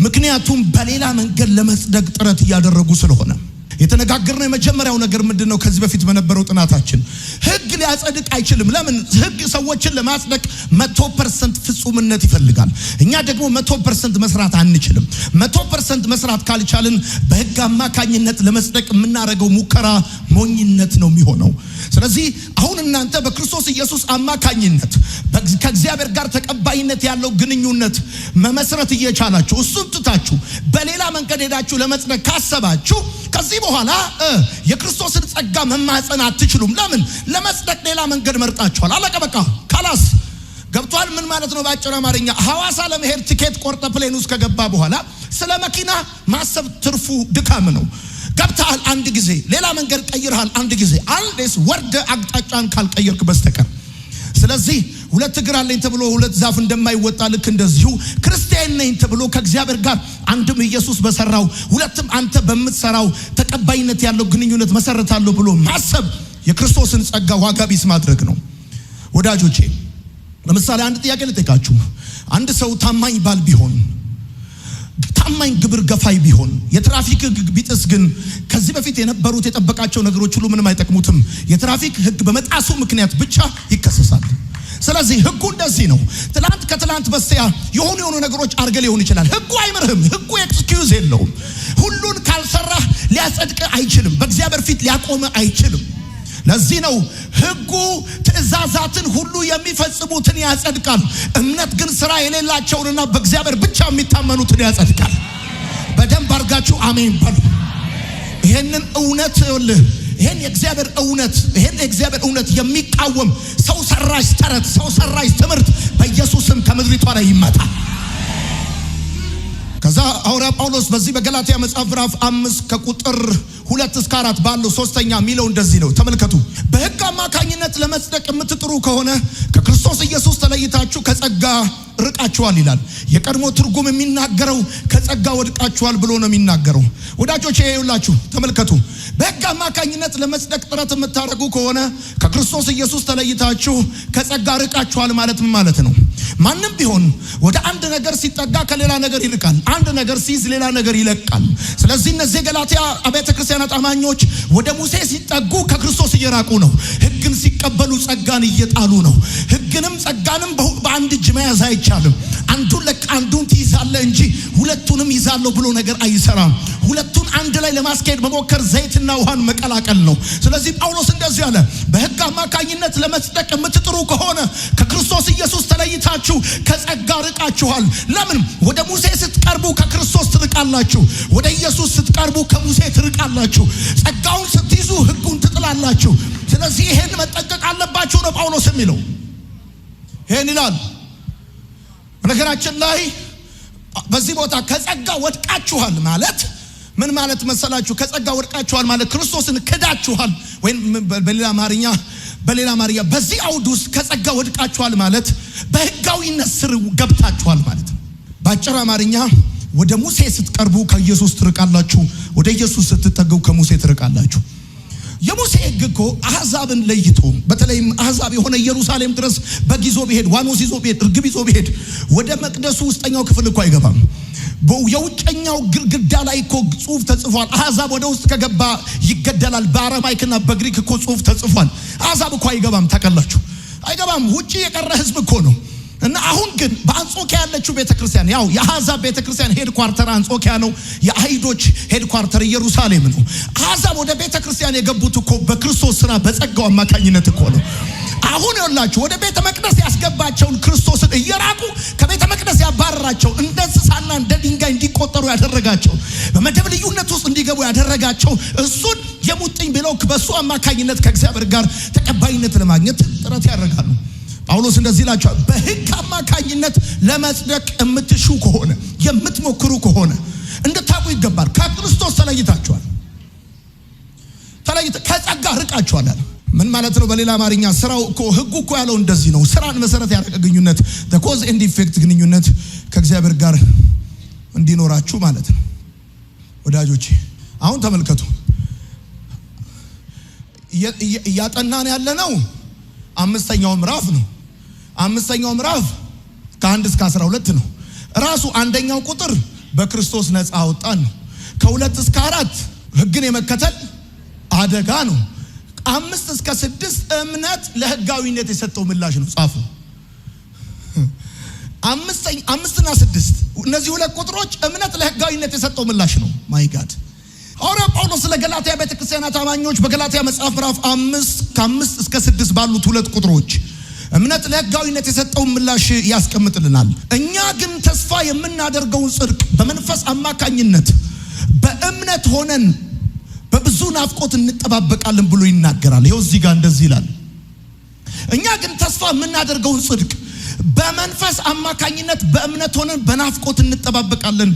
ምክንያቱም በሌላ መንገድ ለመጽደቅ ጥረት እያደረጉ ስለሆነ። የተነጋገርነው የመጀመሪያው ነገር ምንድነው? ከዚህ በፊት በነበረው ጥናታችን ሕግ ሊያጸድቅ አይችልም። ለምን? ሕግ ሰዎችን ለማጽደቅ 100% ፍጹምነት ይፈልጋል። እኛ ደግሞ 100% መስራት አንችልም። 100% መስራት ካልቻልን በሕግ አማካኝነት ለመጽደቅ የምናደርገው ሙከራ ሞኝነት ነው የሚሆነው። ስለዚህ አሁን እናንተ በክርስቶስ ኢየሱስ አማካኝነት ከእግዚአብሔር ጋር ተቀባይነት ያለው ግንኙነት መመስረት እየቻላችሁ እሱን ትታችሁ በሌላ መንገድ ሄዳችሁ ለመጽደቅ ካሰባችሁ ከዚህ በኋላ የክርስቶስን ጸጋ መማጸን አትችሉም። ለምን? ለመጽደቅ ሌላ መንገድ መርጣችኋል። አለቀ በቃ ካላስ ገብቷል። ምን ማለት ነው? ባጭር አማርኛ ሐዋሳ ለመሄድ ቲኬት ቆርጠ ፕሌን ውስጥ ከገባ በኋላ ስለ መኪና ማሰብ ትርፉ ድካም ነው። ገብተሃል አንድ ጊዜ፣ ሌላ መንገድ ቀይረሃል አንድ ጊዜ፣ አንዴስ ወርደ አቅጣጫን ካልቀየርክ በስተቀር። ስለዚህ ሁለት እግር አለኝ ተብሎ ሁለት ዛፍ እንደማይወጣ ልክ እንደዚሁ ክርስቲያን ነኝ ተብሎ ከእግዚአብሔር ጋር አንድም ኢየሱስ በሰራው ሁለትም አንተ በምትሰራው ተቀባይነት ያለው ግንኙነት መሰረታለሁ ብሎ ማሰብ የክርስቶስን ጸጋ ዋጋ ቢስ ማድረግ ነው። ወዳጆቼ ለምሳሌ አንድ ጥያቄ ልጠይቃችሁ። አንድ ሰው ታማኝ ባል ቢሆን፣ ታማኝ ግብር ገፋይ ቢሆን፣ የትራፊክ ሕግ ቢጥስ ግን ከዚህ በፊት የነበሩት የጠበቃቸው ነገሮች ሁሉ ምንም አይጠቅሙትም። የትራፊክ ሕግ በመጣሱ ምክንያት ብቻ ይከሰሳል። ስለዚህ ሕጉ እንደዚህ ነው። ከትላንት በስቲያ የሆኑ ነገሮች አርገ ሊሆን ይችላል። ሕጉ አይምርህም። ሕጉ ኤክስኪዩዝ የለውም። ሁሉን ካልሰራህ ሊያጸድቅ አይችልም። በእግዚአብሔር ፊት ሊያቆም አይችልም። ለዚህ ነው ሕጉ ትእዛዛትን ሁሉ የሚፈጽሙትን ያጸድቃል፣ እምነት ግን ስራ የሌላቸውንና በእግዚአብሔር ብቻ የሚታመኑትን ያጸድቃል። በደንብ አርጋችሁ አሜን በሉ። ይሄንን እውነት ይሄን የእግዚአብሔር እውነት የሚቃወም ሰው ሰራሽ ተረት፣ ሰው ሰራሽ ትምህርት በኢየሱስም ከምድሪቷ ላይ ይመጣል። ከዛ ሐዋርያ ጳውሎስ በዚህ በገላትያ መጽሐፍ ምዕራፍ 5 ከቁጥር 2 እስከ 4 ባለው ሶስተኛ ሚለው እንደዚህ ነው። ተመልከቱ። በሕግ አማካኝነት ለመጽደቅ የምትጥሩ ከሆነ ከክርስቶስ ኢየሱስ ተለይታችሁ ከጸጋ ርቃችኋል ይላል። የቀድሞ ትርጉም የሚናገረው ከጸጋ ወድቃችኋል ብሎ ነው የሚናገረው። ወዳጆቼ ይኸውላችሁ ተመልከቱ። በሕግ አማካኝነት ለመጽደቅ ጥረት የምታደርጉ ከሆነ ከክርስቶስ ኢየሱስ ተለይታችሁ ከጸጋ ርቃችኋል ማለት ምን ማለት ነው? ማንም ቢሆን ወደ አንድ ነገር ሲጠጋ ከሌላ ነገር ይርቃል። አንድ ነገር ሲይዝ ሌላ ነገር ይለቃል። ስለዚህ እነዚህ ገላትያ አብያተ ክርስቲያናት አማኞች ወደ ሙሴ ሲጠጉ ከክርስቶስ እየራቁ ነው። ሕግን ሲቀበሉ ጸጋን እየጣሉ ነው። ሕግንም ጸጋንም በአንድ እጅ መያዝ አይቻልም። አንዱን ለቅ አንዱን ትይዛለህ እንጂ ሁለቱንም ይዛለሁ ብሎ ነገር አይሰራም። ሁለቱን አንድ ላይ ለማስኬድ መሞከር ዘይትና ውሃን መቀላቀል ነው። ስለዚህ ጳውሎስ እንደዚህ አለ፣ በሕግ አማካኝነት ለመጽደቅ የምትጥሩ ከሆነ ከክርስቶስ ኢየሱስ ተለይታችሁ ከጸጋ ርቃችኋል። ለምን? ወደ ሙሴ ስትቀርቡ ከክርስቶስ ትርቃላችሁ፣ ወደ ኢየሱስ ስትቀርቡ ከሙሴ ትርቃላችሁ። ጸጋውን ስትይዙ ሕጉን ትጥላላችሁ። ስለዚህ ይሄን መጠንቀቅ አለባችሁ ነው ጳውሎስ የሚለው። ይሄን ይላል። በነገራችን ላይ በዚህ ቦታ ከጸጋ ወድቃችኋል ማለት ምን ማለት መሰላችሁ? ከጸጋ ወድቃችኋል ማለት ክርስቶስን ክዳችኋል፣ ወይም በሌላ አማርኛ በዚህ አውድ ውስጥ ከጸጋ ወድቃችኋል ማለት በሕጋዊነት ስር ገብታችኋል ማለት ነው። በአጭር አማርኛ ወደ ሙሴ ስትቀርቡ ከኢየሱስ ትርቃላችሁ፣ ወደ ኢየሱስ ስትጠጉ ከሙሴ ትርቃላችሁ። የሙሴ ሕግ እኮ አሕዛብን ለይቶ በተለይም አሕዛብ የሆነ ኢየሩሳሌም ድረስ በግ ይዞ ቢሄድ፣ ዋኖስ ይዞ ቢሄድ፣ እርግብ ይዞ ቢሄድ ወደ መቅደሱ ውስጠኛው ክፍል እኮ አይገባም። የውጨኛው ግድግዳ ላይ እኮ ጽሑፍ ተጽፏል። አሕዛብ ወደ ውስጥ ከገባ ይገደላል። በአረማይክና በግሪክ እኮ ጽሑፍ ተጽፏል። አሕዛብ እኮ አይገባም። ታውቃላችሁ፣ አይገባም። ውጪ የቀረ ሕዝብ እኮ ነው። እና አሁን ግን በአንጾኪያ ያለችው ቤተክርስቲያን ያው የአሕዛብ ቤተክርስቲያን ሄድኳርተር አንጾኪያ ነው። የአይሁዶች ሄድኳርተር ኢየሩሳሌም ነው። አሕዛብ ወደ ቤተክርስቲያን የገቡት እኮ በክርስቶስ ስራ በጸጋው አማካኝነት እኮ ነው። አሁን ይኸውላችሁ ወደ ቤተ መቅደስ ያስገባቸውን ክርስቶስን እየራቁ ከቤተ መቅደስ ያባረራቸው፣ እንደ እንስሳና እንደ ድንጋይ እንዲቆጠሩ ያደረጋቸው፣ በመደብ ልዩነት ውስጥ እንዲገቡ ያደረጋቸው እሱን የሙጥኝ ብለው በሱ አማካኝነት ከእግዚአብሔር ጋር ተቀባይነት ለማግኘት ጥረት ያደርጋሉ። ጳውሎስ እንደዚህ ይላቸዋል፣ በሕግ አማካኝነት ለመጽደቅ የምትሹ ከሆነ የምትሞክሩ ከሆነ እንድታውቁ ይገባል። ከክርስቶስ ተለይታችኋል፣ ከጸጋ ርቃችኋል። ምን ማለት ነው? በሌላ አማርኛ ስራው እኮ ሕጉ እኮ ያለው እንደዚህ ነው። ስራን መሰረት ያደረገ ግንኙነት ኮዝ ኤንድ ኢፌክት ግንኙነት ከእግዚአብሔር ጋር እንዲኖራችሁ ማለት ነው። ወዳጆቼ አሁን ተመልከቱ፣ እያጠናን ያለ ነው አምስተኛው ምዕራፍ ነው። አምስተኛው ምዕራፍ ከ1 እስከ 12 ነው። ራሱ አንደኛው ቁጥር በክርስቶስ ነፃ አወጣን ነው። ከ2 እስከ 4 ሕግን የመከተል አደጋ ነው። 5 እስከ 6 እምነት ለሕጋዊነት የሰጠው ምላሽ ነው። ጻፉ። 5 እና 6 እነዚህ ሁለት ቁጥሮች እምነት ለሕጋዊነት የሰጠው ምላሽ ነው። ማይ ጋድ ሐዋርያው ጳውሎስ ለገላትያ ቤተክርስቲያናት አማኞች በገላትያ መጽሐፍ ምዕራፍ 5 እስከ 6 ባሉት ሁለት ቁጥሮች እምነት ለሕጋዊነት የሰጠውን ምላሽ ያስቀምጥልናል። እኛ ግን ተስፋ የምናደርገውን ጽድቅ በመንፈስ አማካኝነት በእምነት ሆነን በብዙ ናፍቆት እንጠባበቃለን ብሎ ይናገራል። ይኸው እዚህ ጋር እንደዚህ ይላል። እኛ ግን ተስፋ የምናደርገውን ጽድቅ በመንፈስ አማካኝነት በእምነት ሆነን በናፍቆት እንጠባበቃለን።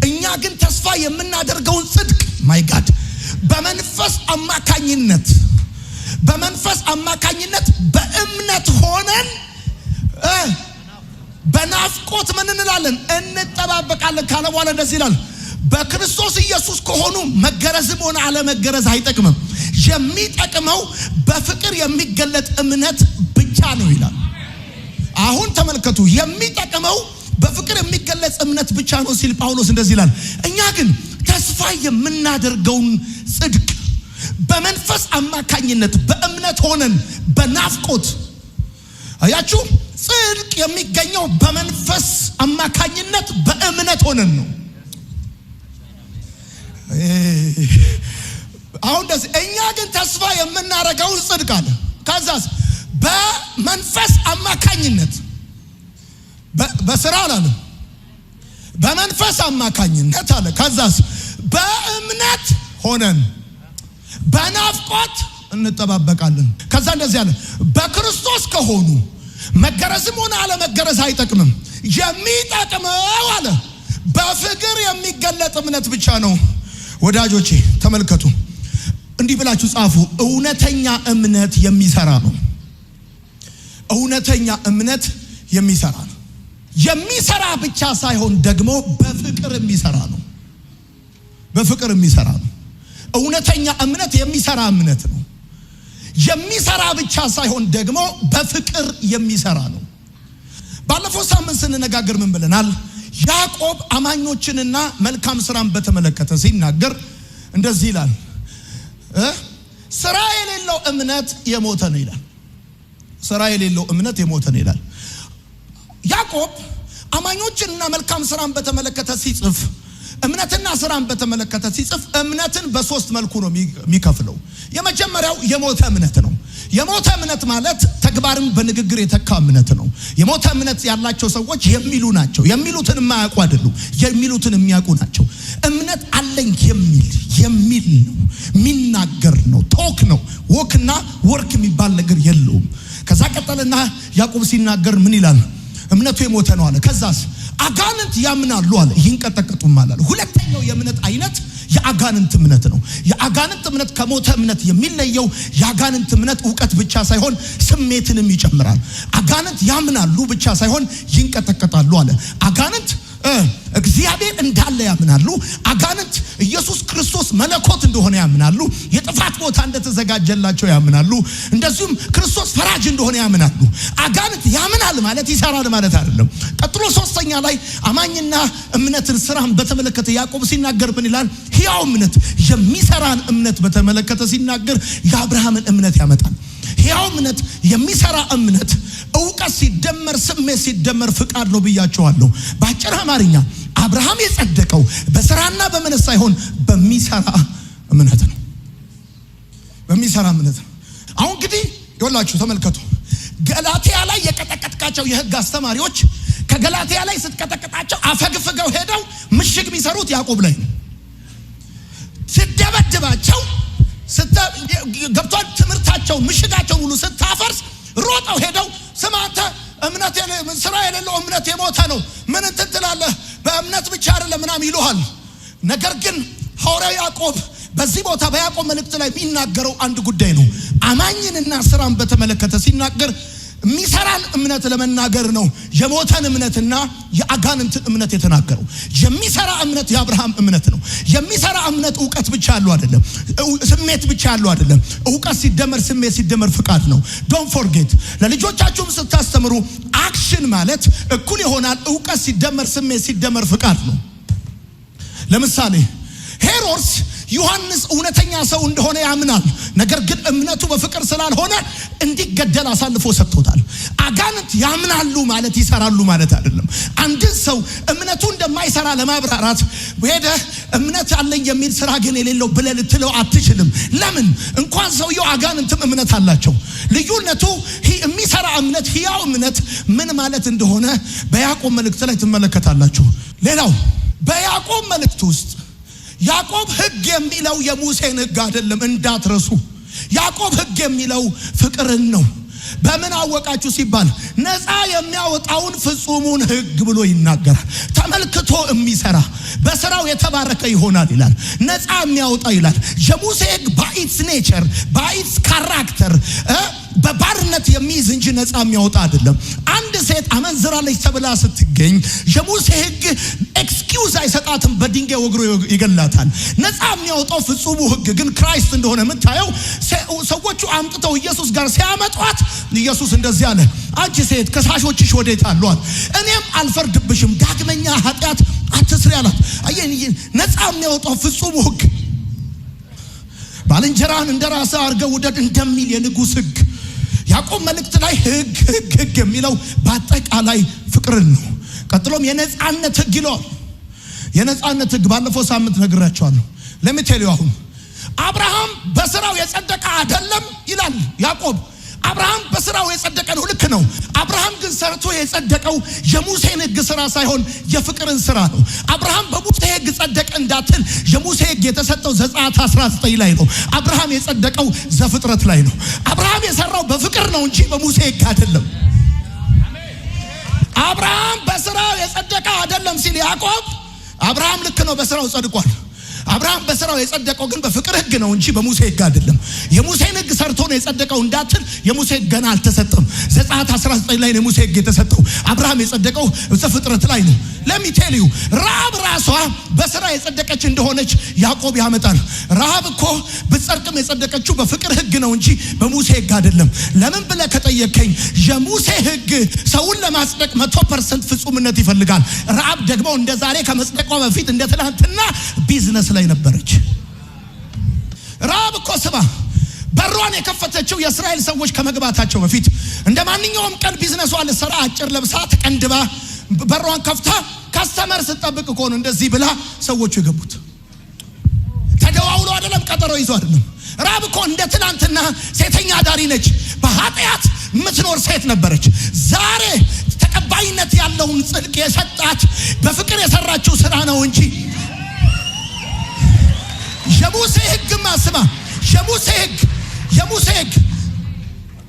እኛ ግን ተስፋ የምናደርገውን ጽድቅ ማይ ጋድ በመንፈስ አማካኝነት በእምነት ሆነን በናፍቆት ምን እንላለን? እንጠባበቃለን ካለ በኋላ እንደዚህ ይላል። በክርስቶስ ኢየሱስ ከሆኑ መገረዝም ሆነ አለመገረዝ አይጠቅምም። የሚጠቅመው በፍቅር የሚገለጥ እምነት ብቻ ነው ይላል። አሁን ተመልከቱ፣ የሚጠቅመው በፍቅር የሚገለጽ እምነት ብቻ ነው ሲል ጳውሎስ እንደዚህ ይላል። እኛ ግን ተስፋ የምናደርገውን ጽድቅ በመንፈስ አማካኝነት በእምነት ሆነን በናፍቆት አያችሁ፣ ጽድቅ የሚገኘው በመንፈስ አማካኝነት በእምነት ሆነን ነው። አሁን እንደዚህ እኛ ግን ተስፋ የምናደርገውን ጽድቅ አለ። ከዛስ በመንፈስ አማካኝነት በስራ አላለም፣ በመንፈስ አማካኝነት አለ። ከዛስ በእምነት ሆነን በናፍቆት እንጠባበቃለን። ከዛ እንደዚህ አለ፣ በክርስቶስ ከሆኑ መገረዝም ሆነ አለመገረዝ አይጠቅምም። የሚጠቅመው አለ በፍቅር የሚገለጥ እምነት ብቻ ነው። ወዳጆቼ ተመልከቱ፣ እንዲህ ብላችሁ ጻፉ። እውነተኛ እምነት የሚሰራ ነው። እውነተኛ እምነት የሚሰራ ነው። የሚሰራ ብቻ ሳይሆን ደግሞ በፍቅር የሚሰራ ነው። በፍቅር የሚሰራ ነው። እውነተኛ እምነት የሚሰራ እምነት ነው። የሚሰራ ብቻ ሳይሆን ደግሞ በፍቅር የሚሰራ ነው። ባለፈው ሳምንት ስንነጋገር ምን ብለናል? ያዕቆብ አማኞችንና መልካም ስራን በተመለከተ ሲናገር እንደዚህ ይላል፣ ስራ የሌለው እምነት የሞተ ነው ይላል። ስራ የሌለው እምነት የሞተ ነው ይላል። ያዕቆብ አማኞችንና መልካም ስራን በተመለከተ ሲጽፍ እምነትና ስራን በተመለከተ ሲጽፍ እምነትን በሶስት መልኩ ነው የሚከፍለው። የመጀመሪያው የሞተ እምነት ነው። የሞተ እምነት ማለት ተግባርን በንግግር የተካ እምነት ነው። የሞተ እምነት ያላቸው ሰዎች የሚሉ ናቸው። የሚሉትን የማያውቁ አይደሉም፣ የሚሉትን የሚያውቁ ናቸው። እምነት አለኝ የሚል ነው፣ የሚናገር ነው፣ ቶክ ነው። ወክና ወርክ የሚባል ነገር የለውም። ከዛ ቀጠልና ያዕቆብ ሲናገር ምን ይላል? እምነቱ የሞተ ነው አለ። ከዛስ አጋንንት ያምናሉ አለ፣ ይንቀጠቀጡም አለ። ሁለተኛው የእምነት አይነት የአጋንንት እምነት ነው። የአጋንንት እምነት ከሞተ እምነት የሚለየው የአጋንንት እምነት ዕውቀት ብቻ ሳይሆን ስሜትንም ይጨምራል። አጋንንት ያምናሉ ብቻ ሳይሆን ይንቀጠቀጣሉ አለ። አጋንንት እግዚአብሔር እንዳለ ያምናሉ። አጋንንት ኢየሱስ ክርስቶስ መለኮት እንደሆነ ያምናሉ። የጥፋት ቦታ እንደተዘጋጀላቸው ያምናሉ። እንደዚሁም ክርስቶስ ፈራጅ እንደሆነ ያምናሉ። አጋንንት ያምናል ማለት ይሰራል ማለት አይደለም። ቀጥሎ ሶስተኛ ላይ አማኝና እምነትን ስራን በተመለከተ ያዕቆብ ሲናገር ምን ይላል? ሕያው እምነት የሚሰራን እምነት በተመለከተ ሲናገር የአብርሃምን እምነት ያመጣል። ሕያው እምነት የሚሰራ እምነት ዕውቀት ሲደመር ስሜት ሲደመር ፍቃድ ነው ብያቸዋለሁ። በአጭር አማርኛ አብርሃም የጸደቀው በስራና በእምነት ሳይሆን በሚሰራ እምነት ነው። በሚሰራ እምነት ነው። አሁን እንግዲህ ይኸውላችሁ ተመልከቱ። ገላትያ ላይ የቀጠቀጥካቸው የሕግ አስተማሪዎች ከገላትያ ላይ ስትቀጠቅጣቸው አፈግፍገው ሄደው ምሽግ የሚሰሩት ያዕቆብ ላይ ነው። ስትደበድባቸው ገብቷል። ትምህርታቸውን ምሽጋቸውን ሁሉ ስታፈርስ ሮጠው ሄደው ስማ አንተ እምነት ስራ የሌለው እምነት የሞተ ነው፣ ምን እንትን ትላለህ? በእምነት ብቻ አይደለም ምናምን ይሉሃል። ነገር ግን ሐዋርያው ያዕቆብ በዚህ ቦታ በያዕቆብ መልእክት ላይ የሚናገረው አንድ ጉዳይ ነው። አማኝንና ስራን በተመለከተ ሲናገር የሚሰራን እምነት ለመናገር ነው። የሞተን እምነትና የአጋንንትን እምነት የተናገረው። የሚሰራ እምነት የአብርሃም እምነት ነው። የሚሰራ እምነት ዕውቀት ብቻ ያለው አይደለም፣ ስሜት ብቻ ያለው አይደለም። ዕውቀት ሲደመር ስሜት ሲደመር ፍቃድ ነው። ዶንት ፎርጌት። ለልጆቻችሁም ስታስተምሩ አክሽን ማለት እኩል ይሆናል። ዕውቀት ሲደመር ስሜት ሲደመር ፍቃድ ነው። ለምሳሌ ሄሮድስ ዮሐንስ እውነተኛ ሰው እንደሆነ ያምናል። ነገር ግን እምነቱ በፍቅር ስላልሆነ እንዲገደል አሳልፎ ሰጥቶታል። አጋንንት ያምናሉ ማለት ይሰራሉ ማለት አይደለም። አንድ ሰው እምነቱ እንደማይሰራ ለማብራራት ወደ እምነት አለኝ የሚል ስራ ግን የሌለው ብለህ ልትለው አትችልም። ለምን? እንኳን ሰውየው አጋንንትም እምነት አላቸው። ልዩነቱ የሚሰራ እምነት፣ ሕያው እምነት ምን ማለት እንደሆነ በያዕቆብ መልእክት ላይ ትመለከታላችሁ። ሌላው በያዕቆብ መልእክት ውስጥ ያዕቆብ ሕግ የሚለው የሙሴን ሕግ አይደለም እንዳትረሱ። ያዕቆብ ሕግ የሚለው ፍቅርን ነው። በምን አወቃችሁ ሲባል ነፃ የሚያወጣውን ፍጹሙን ሕግ ብሎ ይናገራል። ተመልክቶ የሚሰራ በስራው የተባረከ ይሆናል ይላል። ነፃ የሚያወጣ ይላል። የሙሴ ሕግ በኢትስ ኔቸር በኢትስ ካራክተር በባርነት የሚይዝ እንጂ ነፃ የሚያወጣ አይደለም። አንድ ሴት አመንዝራለች ተብላ ስትገኝ የሙሴ ሕግ ኤክስኪውዝ አይሰጣትም፣ በድንጋይ ወግሮ ይገላታል። ነፃ የሚያወጣው ፍጹሙ ሕግ ግን ክራይስት እንደሆነ የምታየው ሰዎቹ አምጥተው ኢየሱስ ጋር ሲያመጧት ኢየሱስ እንደዚህ አለ፣ አንቺ ሴት ከሳሾችሽ ወዴት አሏት? እኔም አልፈርድብሽም፣ ዳግመኛ ኃጢአት አትስሪ አላት። ነፃ የሚያወጣው ፍጹሙ ሕግ ባልንጀራህን እንደራስህ አድርገህ ውደድ እንደሚል የንጉሥ ሕግ ያዕቆብ መልእክት ላይ ሕግ የሚለው በአጠቃላይ ፍቅርን ነው። ቀጥሎም የነፃነት ሕግ ይለዋል። የነፃነት ሕግ ባለፈው ሳምንት ነግራቸዋለሁ። ለምትሄዱ አሁን አብርሃም በስራው የጸደቀ አይደለም ይላል ያዕቆብ። አብርሃም በስራው የጸደቀ ነው፣ ልክ ነው። አብርሃም ግን ሰርቶ የጸደቀው የሙሴን ሕግ ስራ ሳይሆን የፍቅርን ስራ ነው። አብርሃም በሙሴ ሕግ ጸደቀ እንዳትል፣ የሙሴ ሕግ የተሰጠው ዘጸአት 19 ላይ ነው። አብርሃም የጸደቀው ዘፍጥረት ላይ ነው። አብርሃም የሰራው በፍቅር ነው እንጂ በሙሴ ሕግ አይደለም። አብርሃም በስራው የጸደቀ አይደለም ሲል ያዕቆብ፣ አብርሃም ልክ ነው፣ በስራው ጸድቋል። አብርሃም በስራው የጸደቀው ግን በፍቅር ሕግ ነው እንጂ በሙሴ ሕግ አይደለም። የሙሴን ሕግ ሰርቶ ነው የጸደቀው እንዳትል፣ የሙሴ ሕግ ገና አልተሰጠም። ዘጸአት 19 ላይ ነው የሙሴ ሕግ የተሰጠው። አብርሃም የጸደቀው ዘፍጥረት ላይ ነው። ለሚቴልዩ ረሃብ ራሷ በስራ የጸደቀች እንደሆነች ያዕቆብ ያመጣል። ረሃብ እኮ ብትጸድቅም የጸደቀችው በፍቅር ሕግ ነው እንጂ በሙሴ ሕግ አይደለም። ለምን ብለህ ከጠየቀኝ የሙሴ ሕግ ሰውን ለማጽደቅ 100% ፍጹምነት ይፈልጋል። ረሃብ ደግሞ እንደ ዛሬ ከመጽደቋ በፊት እንደ ትናንትና ቢዝነስ ላይ ነበረች። ረሃብ እኮ ስማ በሯን የከፈተችው የእስራኤል ሰዎች ከመግባታቸው በፊት እንደ ማንኛውም ቀን ቢዝነሷ ልትሰራ አጭር ለብሳ ተቀንድባ በሯን ከፍታ ካስተመር ስትጠብቅ እኮ ነው እንደዚህ ብላ ሰዎቹ የገቡት። ተደዋውሎ አይደለም፣ ቀጠሮ ይዞ አይደለም። ረሃብ እኮ እንደ ትናንትና ሴተኛ አዳሪ ነች፣ በኃጢአት የምትኖር ሴት ነበረች። ዛሬ ተቀባይነት ያለውን ጽድቅ የሰጣት በፍቅር የሰራችው ስራ ነው እንጂ የሙሴ ሕግ ማስማ የሙሴ ሕግ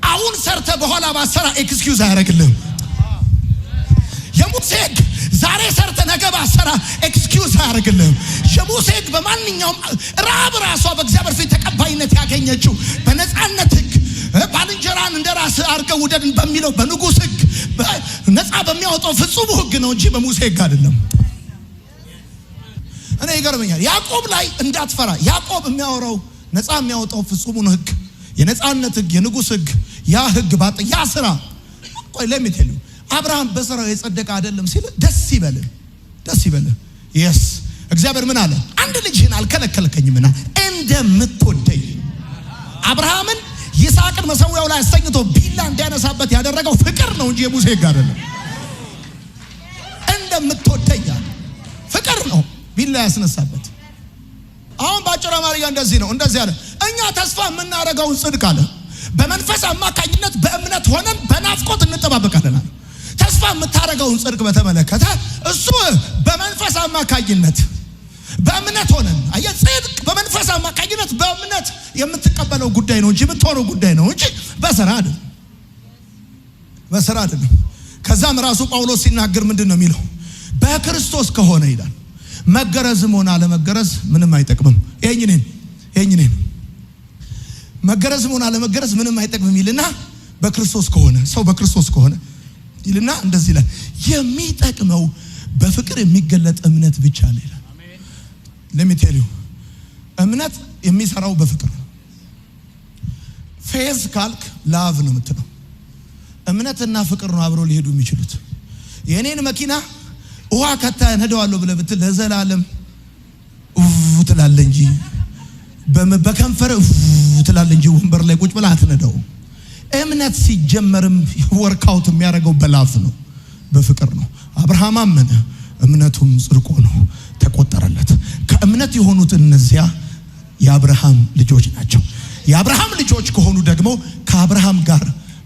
አሁን ሰርተ በኋላ ባሰራ ኤክስኪውዝ አያደርግልህም። የሙሴ ሕግ ዛሬ ሰርተ ነገ ባሰራ ኤክስኪውዝ አያደርግልህም። የሙሴ ሕግ በማንኛውም ረሃብ ራሷ በእግዚአብሔር ፊት ተቀባይነት ያገኘችው በነፃነት ሕግ ባልንጀራን እንደራስህ አድርገህ ውደድ በሚለው በንጉሥ ሕግ ነፃ በሚያወጣው ፍጹም ሕግ ነው እንጂ በሙሴ ሕግ አይደለም። እኔ ይገርመኛል ያዕቆብ ላይ እንዳትፈራ። ያዕቆብ የሚያወራው ነፃ የሚያወጣው ፍጹሙን ሕግ፣ የነፃነት ሕግ፣ የንጉሥ ሕግ፣ ያ ሕግ ያ ስራ። ቆይ ለሚቴሉ አብርሃም በስራው የጸደቀ አይደለም ሲል ደስ ይበልህ። የስ እግዚአብሔር ምን አለ? አንድ ልጅህን አልከለከልከኝምና እንደምትወደኝ። አብርሃምን ይስሐቅን መሰዊያው ላይ አስተኝቶ ቢላ እንዲያነሳበት ያደረገው ፍቅር ነው እንጂ የሙሴ ሕግ አይደለም። እንደምትወደኝ ፍቅር ነው ቢላ ያስነሳበት። አሁን ባጭሩ አማርኛ እንደዚህ አለ። እኛ ተስፋ የምናደርገውን ጽድቅ አለ በመንፈስ አማካኝነት በእምነት ሆነን በናፍቆት እንጠባበቃለን። ተስፋ የምታደርገውን ጽድቅ በተመለከተ እሱ በመንፈስ አማካኝነት በእምነት ሆነን ጽድቅ በመንፈስ አማካኝነት በእምነት የምትቀበለው ጉዳይ ነው እንጂ የምትሆነው ጉዳይ ነው እንጂ በስራ አይደለም። ከዛም ራሱ ጳውሎስ ሲናገር ምንድን ነው የሚለው? በክርስቶስ ከሆነ ይላል መገረዝም ሆነ አለመገረዝ ምንም አይጠቅምም። ይሄን መገረዝም ሆነ አለመገረዝ ምንም አይጠቅምም ይልና በክርስቶስ ከሆነ ሰው በክርስቶስ ከሆነ ይልና እንደዚህ ይላል፣ የሚጠቅመው በፍቅር የሚገለጥ እምነት ብቻ ነው ይላል። ለሚቴሪው እምነት የሚሰራው በፍቅር ነው። ፌዝ ካልክ ላቭ ነው የምትለው። እምነትና ፍቅር ነው አብረው ሊሄዱ የሚችሉት። የኔን መኪና ውሃ ከታ ነደዋለሁ ብለህ ብትል ለዘላለም ትላለህ እንጂ በከንፈር ትላለህ እንጂ ወንበር ላይ ቁጭ ብላ አትነዳው። እምነት ሲጀመርም ወርክአውት የሚያደርገው በላፍ ነው፣ በፍቅር ነው። አብርሃም አመነ፣ እምነቱም ጽድቅ ሆኖ ተቆጠረለት። ከእምነት የሆኑት እነዚያ የአብርሃም ልጆች ናቸው። የአብርሃም ልጆች ከሆኑ ደግሞ ከአብርሃም ጋር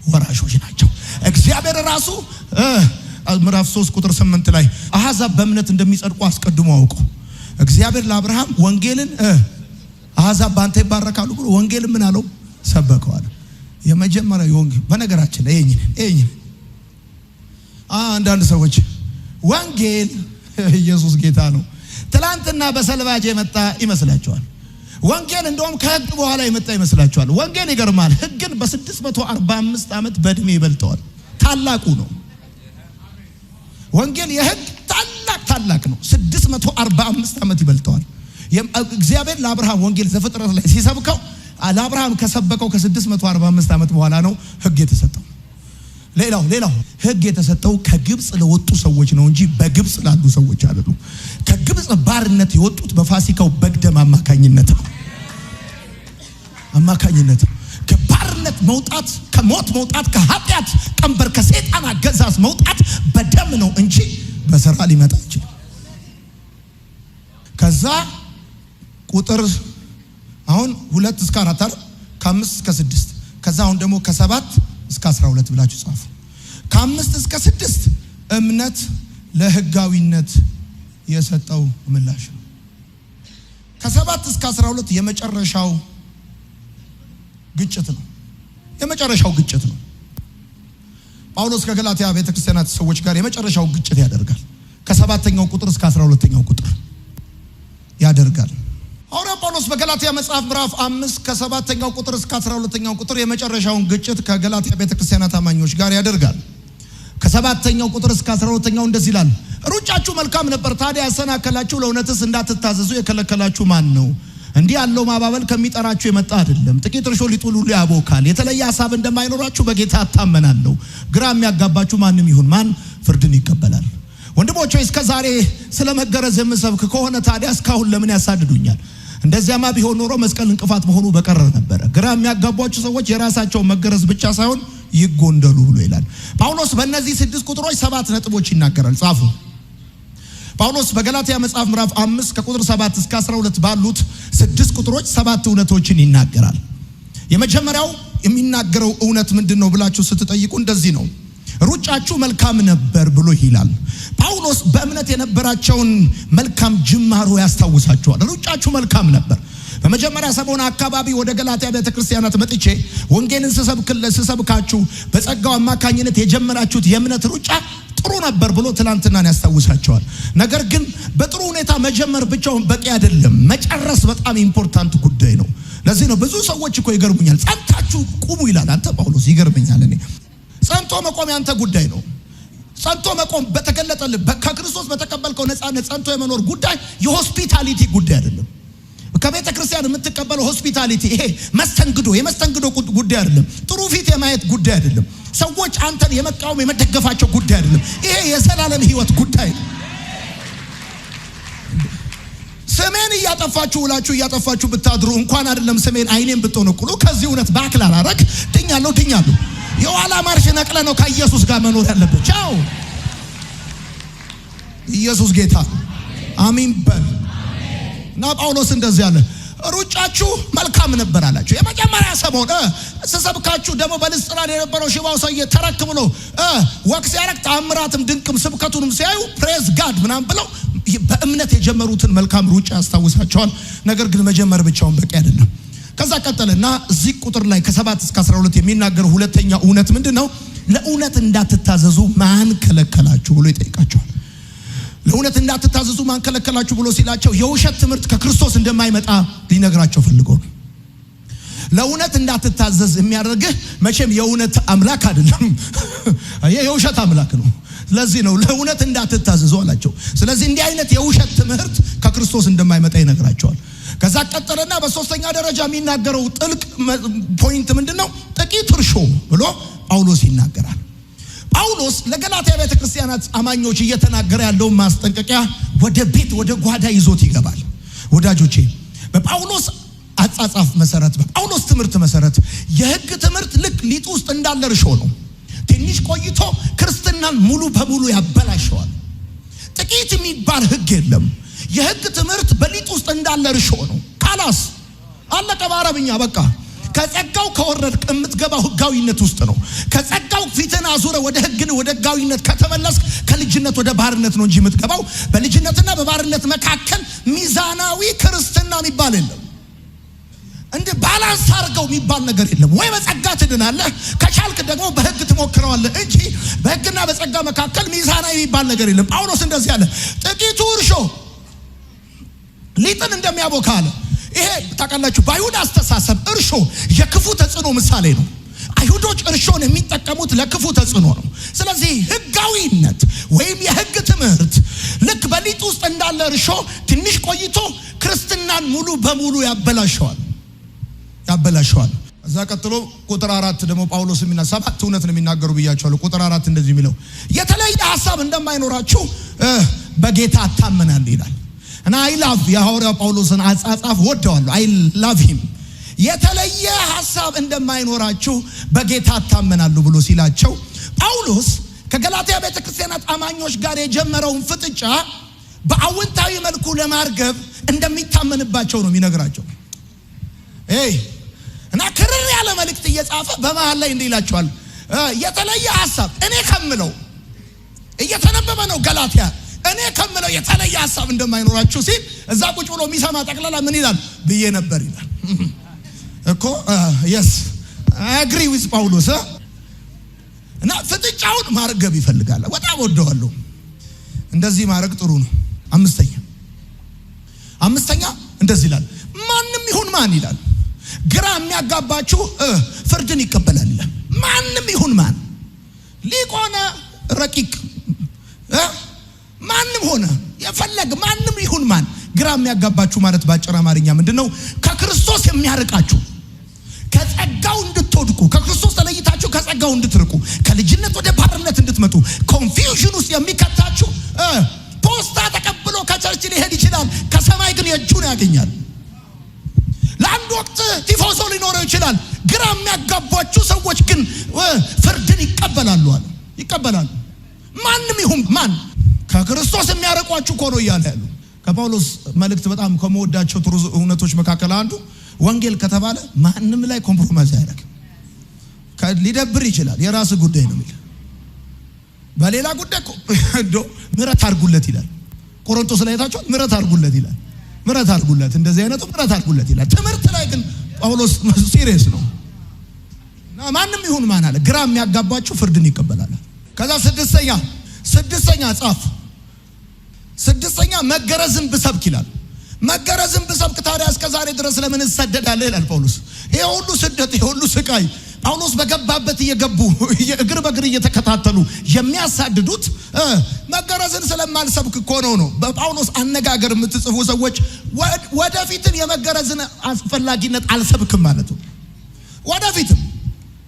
ወራሾች ናቸው። እግዚአብሔር ራሱ ምዕራፍ 3 ቁጥር 8 ላይ አሕዛብ በእምነት እንደሚጸድቁ አስቀድሞ አውቆ እግዚአብሔር ለአብርሃም ወንጌልን አሕዛብ ባንተ ይባረካሉ ብሎ ወንጌልን ምን አለው? ሰበከዋል። የመጀመሪያው የወንጌል በነገራችን ላይ እየኝ አንዳንድ ሰዎች ወንጌል ኢየሱስ ጌታ ነው ትላንትና በሰልባጅ የመጣ ይመስላቸዋል። ወንጌል እንደውም ከሕግ በኋላ የመጣ ይመስላቸዋል። ወንጌል ይገርማል። ሕግን በ645 ዓመት በእድሜ ይበልጠዋል። ታላቁ ነው ወንጌል። የሕግ ታላቅ ነው። 645 ዓመት ይበልጠዋል። እግዚአብሔር ለአብርሃም ወንጌል ዘፍጥረት ላይ ሲሰብከው ለአብርሃም ከሰበከው ከ645 ዓመት በኋላ ነው ሕግ የተሰጠው። ሌላው ሕግ የተሰጠው ከግብጽ ለወጡ ሰዎች ነው እንጂ በግብጽ ላሉ ሰዎች አይደሉም። ከግብጽ ባርነት የወጡት በፋሲካው በግደም አማካኝነት ነው። ከባርነት መውጣት፣ ከሞት መውጣት፣ ከኃጢአት ቀንበር፣ ከሰይጣን አገዛዝ መውጣት በደም ነው እንጂ በሥራ ሊመጣ አይችልም። ከዛ ቁጥር አሁን 2 እስከ 4 ከ5 እስከ 6 ከዛ አሁን ደግሞ ከ7 እስከ 12 ብላችሁ ጻፉ። ከ5 እስከ 6 እምነት ለሕጋዊነት የሰጠው ምላሽ ነው። ከ7 እስከ 12 የመጨረሻው ግጭት ነው። ጳውሎስ ከገላትያ ቤተክርስቲያናት ሰዎች ጋር የመጨረሻው ግጭት ያደርጋል። ከ7ኛው ቁጥር እስከ 12ኛው ቁጥር ያደርጋል። ሐዋርያው ጳውሎስ በገላትያ መጽሐፍ ምዕራፍ 5 ከ7ኛው ቁጥር እስከ 12ኛው ቁጥር የመጨረሻውን ግጭት ከገላትያ ቤተክርስቲያናት አማኞች ጋር ያደርጋል። ከ7ኛው ቁጥር እስከ 12ኛው እንደዚህ ይላል። ሩጫችሁ መልካም ነበር፣ ታዲያ ያሰናከላችሁ ለእውነትስ እንዳትታዘዙ የከለከላችሁ ማን ነው? እንዲህ ያለው ማባበል ከሚጠራችሁ የመጣ አይደለም። ጥቂት እርሾ ሊጥሉ ያቦካል። የተለየ ሐሳብ እንደማይኖራችሁ በጌታ እታመናለሁ። ግራ የሚያጋባችሁ ማንም ይሁን ማን ፍርድን ይቀበላል። ወንድሞቼ እስከ ዛሬ ስለ መገረዝ የምሰብክ ከሆነ ታዲያ እስካሁን ለምን ያሳድዱኛል? እንደዚያማ ቢሆን ኖሮ መስቀል እንቅፋት መሆኑ በቀረ ነበረ። ግራ የሚያጋቧችሁ ሰዎች የራሳቸው መገረዝ ብቻ ሳይሆን ይጎንደሉ ብሎ ይላል ጳውሎስ። በእነዚህ 6 ቁጥሮች 7 ነጥቦች ይናገራል። ጻፉ። ጳውሎስ በገላትያ መጽሐፍ ምዕራፍ 5 ከቁጥር 7 እስከ 12 ባሉት 6 ቁጥሮች 7 እውነቶችን ይናገራል። የመጀመሪያው የሚናገረው እውነት ምንድነው ብላችሁ ስትጠይቁ እንደዚህ ነው። ሩጫችሁ መልካም ነበር ብሎ ይላል ጳውሎስ። በእምነት የነበራቸውን መልካም ጅማሮ ያስታውሳቸዋል። ሩጫችሁ መልካም ነበር። በመጀመሪያ ሰሞን አካባቢ ወደ ገላትያ ቤተክርስቲያናት መጥቼ ወንጌልን ስሰብካችሁ በጸጋው አማካኝነት የጀመራችሁት የእምነት ሩጫ ጥሩ ነበር ብሎ ትላንትናን ያስታውሳቸዋል። ነገር ግን በጥሩ ሁኔታ መጀመር ብቻውን በቂ አይደለም። መጨረስ በጣም ኢምፖርታንት ጉዳይ ነው። ለዚህ ነው ብዙ ሰዎች እኮ ይገርሙኛል። ጸንታችሁ ቁሙ ይላል አንተ ጳውሎስ። ይገርመኛል። እኔ ጸንቶ መቆም ያንተ ጉዳይ ነው። ጸንቶ መቆም በተገለጠልህ ከክርስቶስ በተቀበልከው ነፃነት ጸንቶ የመኖር ጉዳይ የሆስፒታሊቲ ጉዳይ አይደለም። ከቤተ ክርስቲያን የምትቀበለው ሆስፒታሊቲ ይሄ የመስተንግዶ ጉዳይ አይደለም። ጥሩ ፊት የማየት ጉዳይ አይደለም። ሰዎች አንተን የመቃወም የመደገፋቸው ጉዳይ አይደለም። ይሄ የዘላለም ሕይወት ጉዳይ ነው። ስሜን እያጠፋችሁ ብታድሩ እንኳን አይደለም ስሜን አይኔን ብትነቅሉ ከዚህ እውነት ባክላል አረክ ድኛለሁ። የኋላ ማርሽ ነቅለ ነው ከኢየሱስ ጋር መኖር ያለበት። ቻው ኢየሱስ ጌታ አሜን በል። እና ጳውሎስ እንደዚህ አለ፣ ሩጫችሁ መልካም ነበር አላችሁ። የመጀመሪያ ሰሞን ስሰብካችሁ ደግሞ በልስጥራን የነበረው ሽባው ሰውዬ ተረክ ብሎ ወቅስ ያረክ ተአምራትም ድንቅም ስብከቱንም ሲያዩ ፕሬዝ ጋድ ምናምን ብለው በእምነት የጀመሩትን መልካም ሩጫ ያስታውሳቸዋል። ነገር ግን መጀመር ብቻውን በቂ አይደለም። ከዛ ቀጠለና እዚህ ቁጥር ላይ ከ7 እስከ 12 የሚናገረው ሁለተኛ እውነት ምንድነው? ለእውነት እንዳትታዘዙ ማን ከለከላችሁ ብሎ ይጠይቃቸዋል። ለእውነት እንዳትታዘዙ ማን ከለከላችሁ ብሎ ሲላቸው የውሸት ትምህርት ከክርስቶስ እንደማይመጣ ሊነግራቸው ፈልጎ ነው። ለእውነት እንዳትታዘዝ የሚያደርግህ መቼም የእውነት አምላክ አይደለም፣ የውሸት አምላክ ነው። ስለዚህ ነው ለእውነት እንዳትታዘዙ አላቸው። ስለዚህ እንዲህ አይነት የውሸት ትምህርት ከክርስቶስ እንደማይመጣ ይነግራቸዋል። ከዛ ቀጠለና በሶስተኛ ደረጃ የሚናገረው ጥልቅ ፖይንት ምንድነው? ጥቂት እርሾ ብሎ ጳውሎስ ይናገራል። ጳውሎስ ለገላትያ ቤተክርስቲያናት አማኞች እየተናገረ ያለውን ማስጠንቀቂያ ወደ ጓዳ ይዞት ይገባል። ወዳጆቼ በጳውሎስ አጻጻፍ መሰረት በጳውሎስ ትምህርት መሰረት የሕግ ትምህርት ልክ ሊጥ ውስጥ እንዳለ እርሾ ነው። ትንሽ ቆይቶ ክርስትናን ሙሉ በሙሉ ያበላሸዋል። ጥቂት የሚባል ሕግ የለም። የሕግ ትምህርት በሊጥ ውስጥ እንዳለ እርሾ ነው። ካላስ አለቀ። በአረብኛ በቃ ከጸጋው ከወረድክ የምትገባው ሕጋዊነት ውስጥ ነው። ከጸጋው ፊትን አዙረ ወደ ሕግን ወደ ሕጋዊነት ከተመለስክ ከልጅነት ወደ ባርነት ነው እንጂ የምትገባው በልጅነትና በባርነት መካከል ሚዛናዊ ክርስትና የሚባል የለም። እንደ ባላንስ አድርገው የሚባል ነገር የለም። ወይ በጸጋ ትድናለህ፣ ከቻልክ ደግሞ በሕግ ትሞክረዋለህ እንጂ በሕግና በጸጋ መካከል ሚዛናዊ የሚባል ነገር የለም። ጳውሎስ እንደዚህ አለ፣ ጥቂቱ እርሾ ሊጥን እንደሚያቦካ አለ። ይሄ ታውቃላችሁ፣ በአይሁድ አስተሳሰብ እርሾ የክፉ ተጽዕኖ ምሳሌ ነው። አይሁዶች እርሾን የሚጠቀሙት ለክፉ ተጽዕኖ ነው። ስለዚህ ሕጋዊነት ወይም የሕግ ትምህርት ልክ በሊጥ ውስጥ እንዳለ እርሾ ትንሽ ቆይቶ ክርስትናን ሙሉ በሙሉ ያበላሸዋል። እዛ ቀጥሎ ቁጥር 4 ደግሞ ጳውሎስ የሚና 7 እውነት ነው የሚናገሩ ብያቸዋለሁ። ቁጥር 4 እንደዚህ የሚለው የተለየ ሐሳብ እንደማይኖራችሁ በጌታ አታመናል ይላል። እና አይ ላቭ የሐዋርያው ጳውሎስን አጻጻፍ ወደዋለሁ። አይ ላቭ ሂም። የተለየ ሐሳብ እንደማይኖራችሁ በጌታ አታመናሉ ብሎ ሲላቸው ጳውሎስ ከገላትያ ቤተክርስቲያናት አማኞች ጋር የጀመረውን ፍጥጫ በአዎንታዊ መልኩ ለማርገብ እንደሚታመንባቸው ነው የሚነግራቸው። እና ክርር ያለ መልእክት እየጻፈ በመሃል ላይ እንዲህ ይላቸዋል፣ የተለየ ሐሳብ እኔ ከምለው እየተነበበ ነው ገላትያ እኔ ከምለው የተለየ ሐሳብ እንደማይኖራችሁ ሲል እዛ ቁጭ ብሎ የሚሰማ ጠቅላላ ምን ይላል ብዬ ነበር ይላል እኮ yes I agree with ጳውሎስ። እና ፍጥጫውን ማርገብ ይፈልጋል። በጣም ወደዋለሁ። እንደዚህ ማድረግ ጥሩ ነው። አምስተኛ እንደዚህ ይላል፣ ማንም ይሁን ማን ይላል ግራ የሚያጋባችሁ ፍርድን ይቀበላል ይላል። ማንም ይሁን ማን ሊቆነ ረቂቅ ማንም ሆነ የፈለገ ማንም ይሁን ማን ግራ የሚያጋባችሁ ማለት ባጭር አማርኛ ምንድነው? ከክርስቶስ የሚያርቃችሁ፣ ከጸጋው እንድትወድቁ፣ ከክርስቶስ ተለይታችሁ ከጸጋው እንድትርቁ፣ ከልጅነት ወደ ባርነት እንድትመጡ ኮንፊውዥን ውስጥ የሚከታችሁ ፖስታ ተቀብሎ ከቸርች ሊሄድ ይችላል፣ ከሰማይ ግን የእጁን ያገኛል። ለአንድ ወቅት ቲፎዞ ሊኖረው ይችላል። ግራ የሚያጋባችሁ ሰዎች ግን ፍርድን ይቀበላሉ። ማንም ይሁን ማን ከክርስቶስ የሚያርቋችሁ ኮሮ እያለ ያሉ ከጳውሎስ መልእክት በጣም ከመወዳቸው ጥሩ እውነቶች መካከል አንዱ ወንጌል ከተባለ ማንም ላይ ኮምፕሮማይዝ አያደርግም። ሊደብር ይችላል፣ የራስ ጉዳይ ነው የሚል። በሌላ ጉዳይ እንዶ ምሕረት አድርጉለት ይላል። ቆሮንቶስ ላይ ታቸው ምሕረት አድርጉለት ይላል። ምሕረት አድርጉለት፣ እንደዚህ አይነቱ ምሕረት አድርጉለት ይላል። ትምህርት ላይ ግን ጳውሎስ ሲሪየስ ነው። እና ማንም ይሁን ማን አለ ግራ የሚያጋባችሁ ፍርድን ይቀበላል። ከዛ ስድስተኛ ጻፍ። ስድስተኛ መገረዝን ብሰብክ ይላል። መገረዝን ብሰብክ ታዲያ እስከ ዛሬ ድረስ ለምን እሰደዳለህ ይላል ጳውሎስ። ይሄ ሁሉ ስደት፣ ይሄ ሁሉ ስቃይ ጳውሎስ በገባበት እየገቡ እግር በእግር እየተከታተሉ የሚያሳድዱት መገረዝን ስለማልሰብክ እኮ ነው። በጳውሎስ አነጋገር የምትጽፉ ሰዎች ወደፊትም የመገረዝን አስፈላጊነት አልሰብክም ማለት ነው። ወደፊትም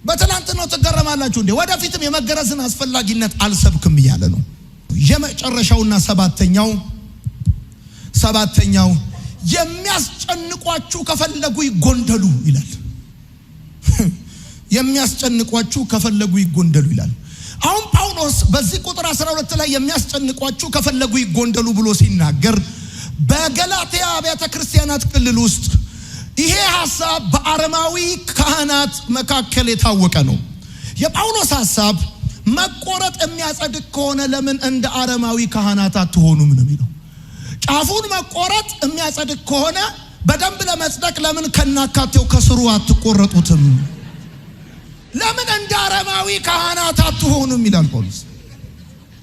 በትናንትናው ተገረማላችሁ እንዴ? ወደፊትም የመገረዝን አስፈላጊነት አልሰብክም እያለ ነው። የመጨረሻውና ሰባተኛው የሚያስጨንቋችሁ ከፈለጉ ይጎንደሉ ይላል። የሚያስጨንቋችሁ ከፈለጉ ይጎንደሉ ይላል። አሁን ጳውሎስ በዚህ ቁጥር 12 ላይ የሚያስጨንቋችሁ ከፈለጉ ይጎንደሉ ብሎ ሲናገር በገላትያ አብያተ ክርስቲያናት ክልል ውስጥ ይሄ ሐሳብ በአረማዊ ካህናት መካከል የታወቀ ነው። የጳውሎስ ሐሳብ መቆረጥ የሚያጸድቅ ከሆነ ለምን እንደ አረማዊ ካህናት አትሆኑም ነው የሚለው። ጫፉን መቆረጥ የሚያጸድቅ ከሆነ በደንብ ለመጽደቅ ለምን ከናካቴው ከስሩ አትቆረጡትም? ለምን እንደ አረማዊ ካህናት አትሆኑም ይላል ጳውሎስ።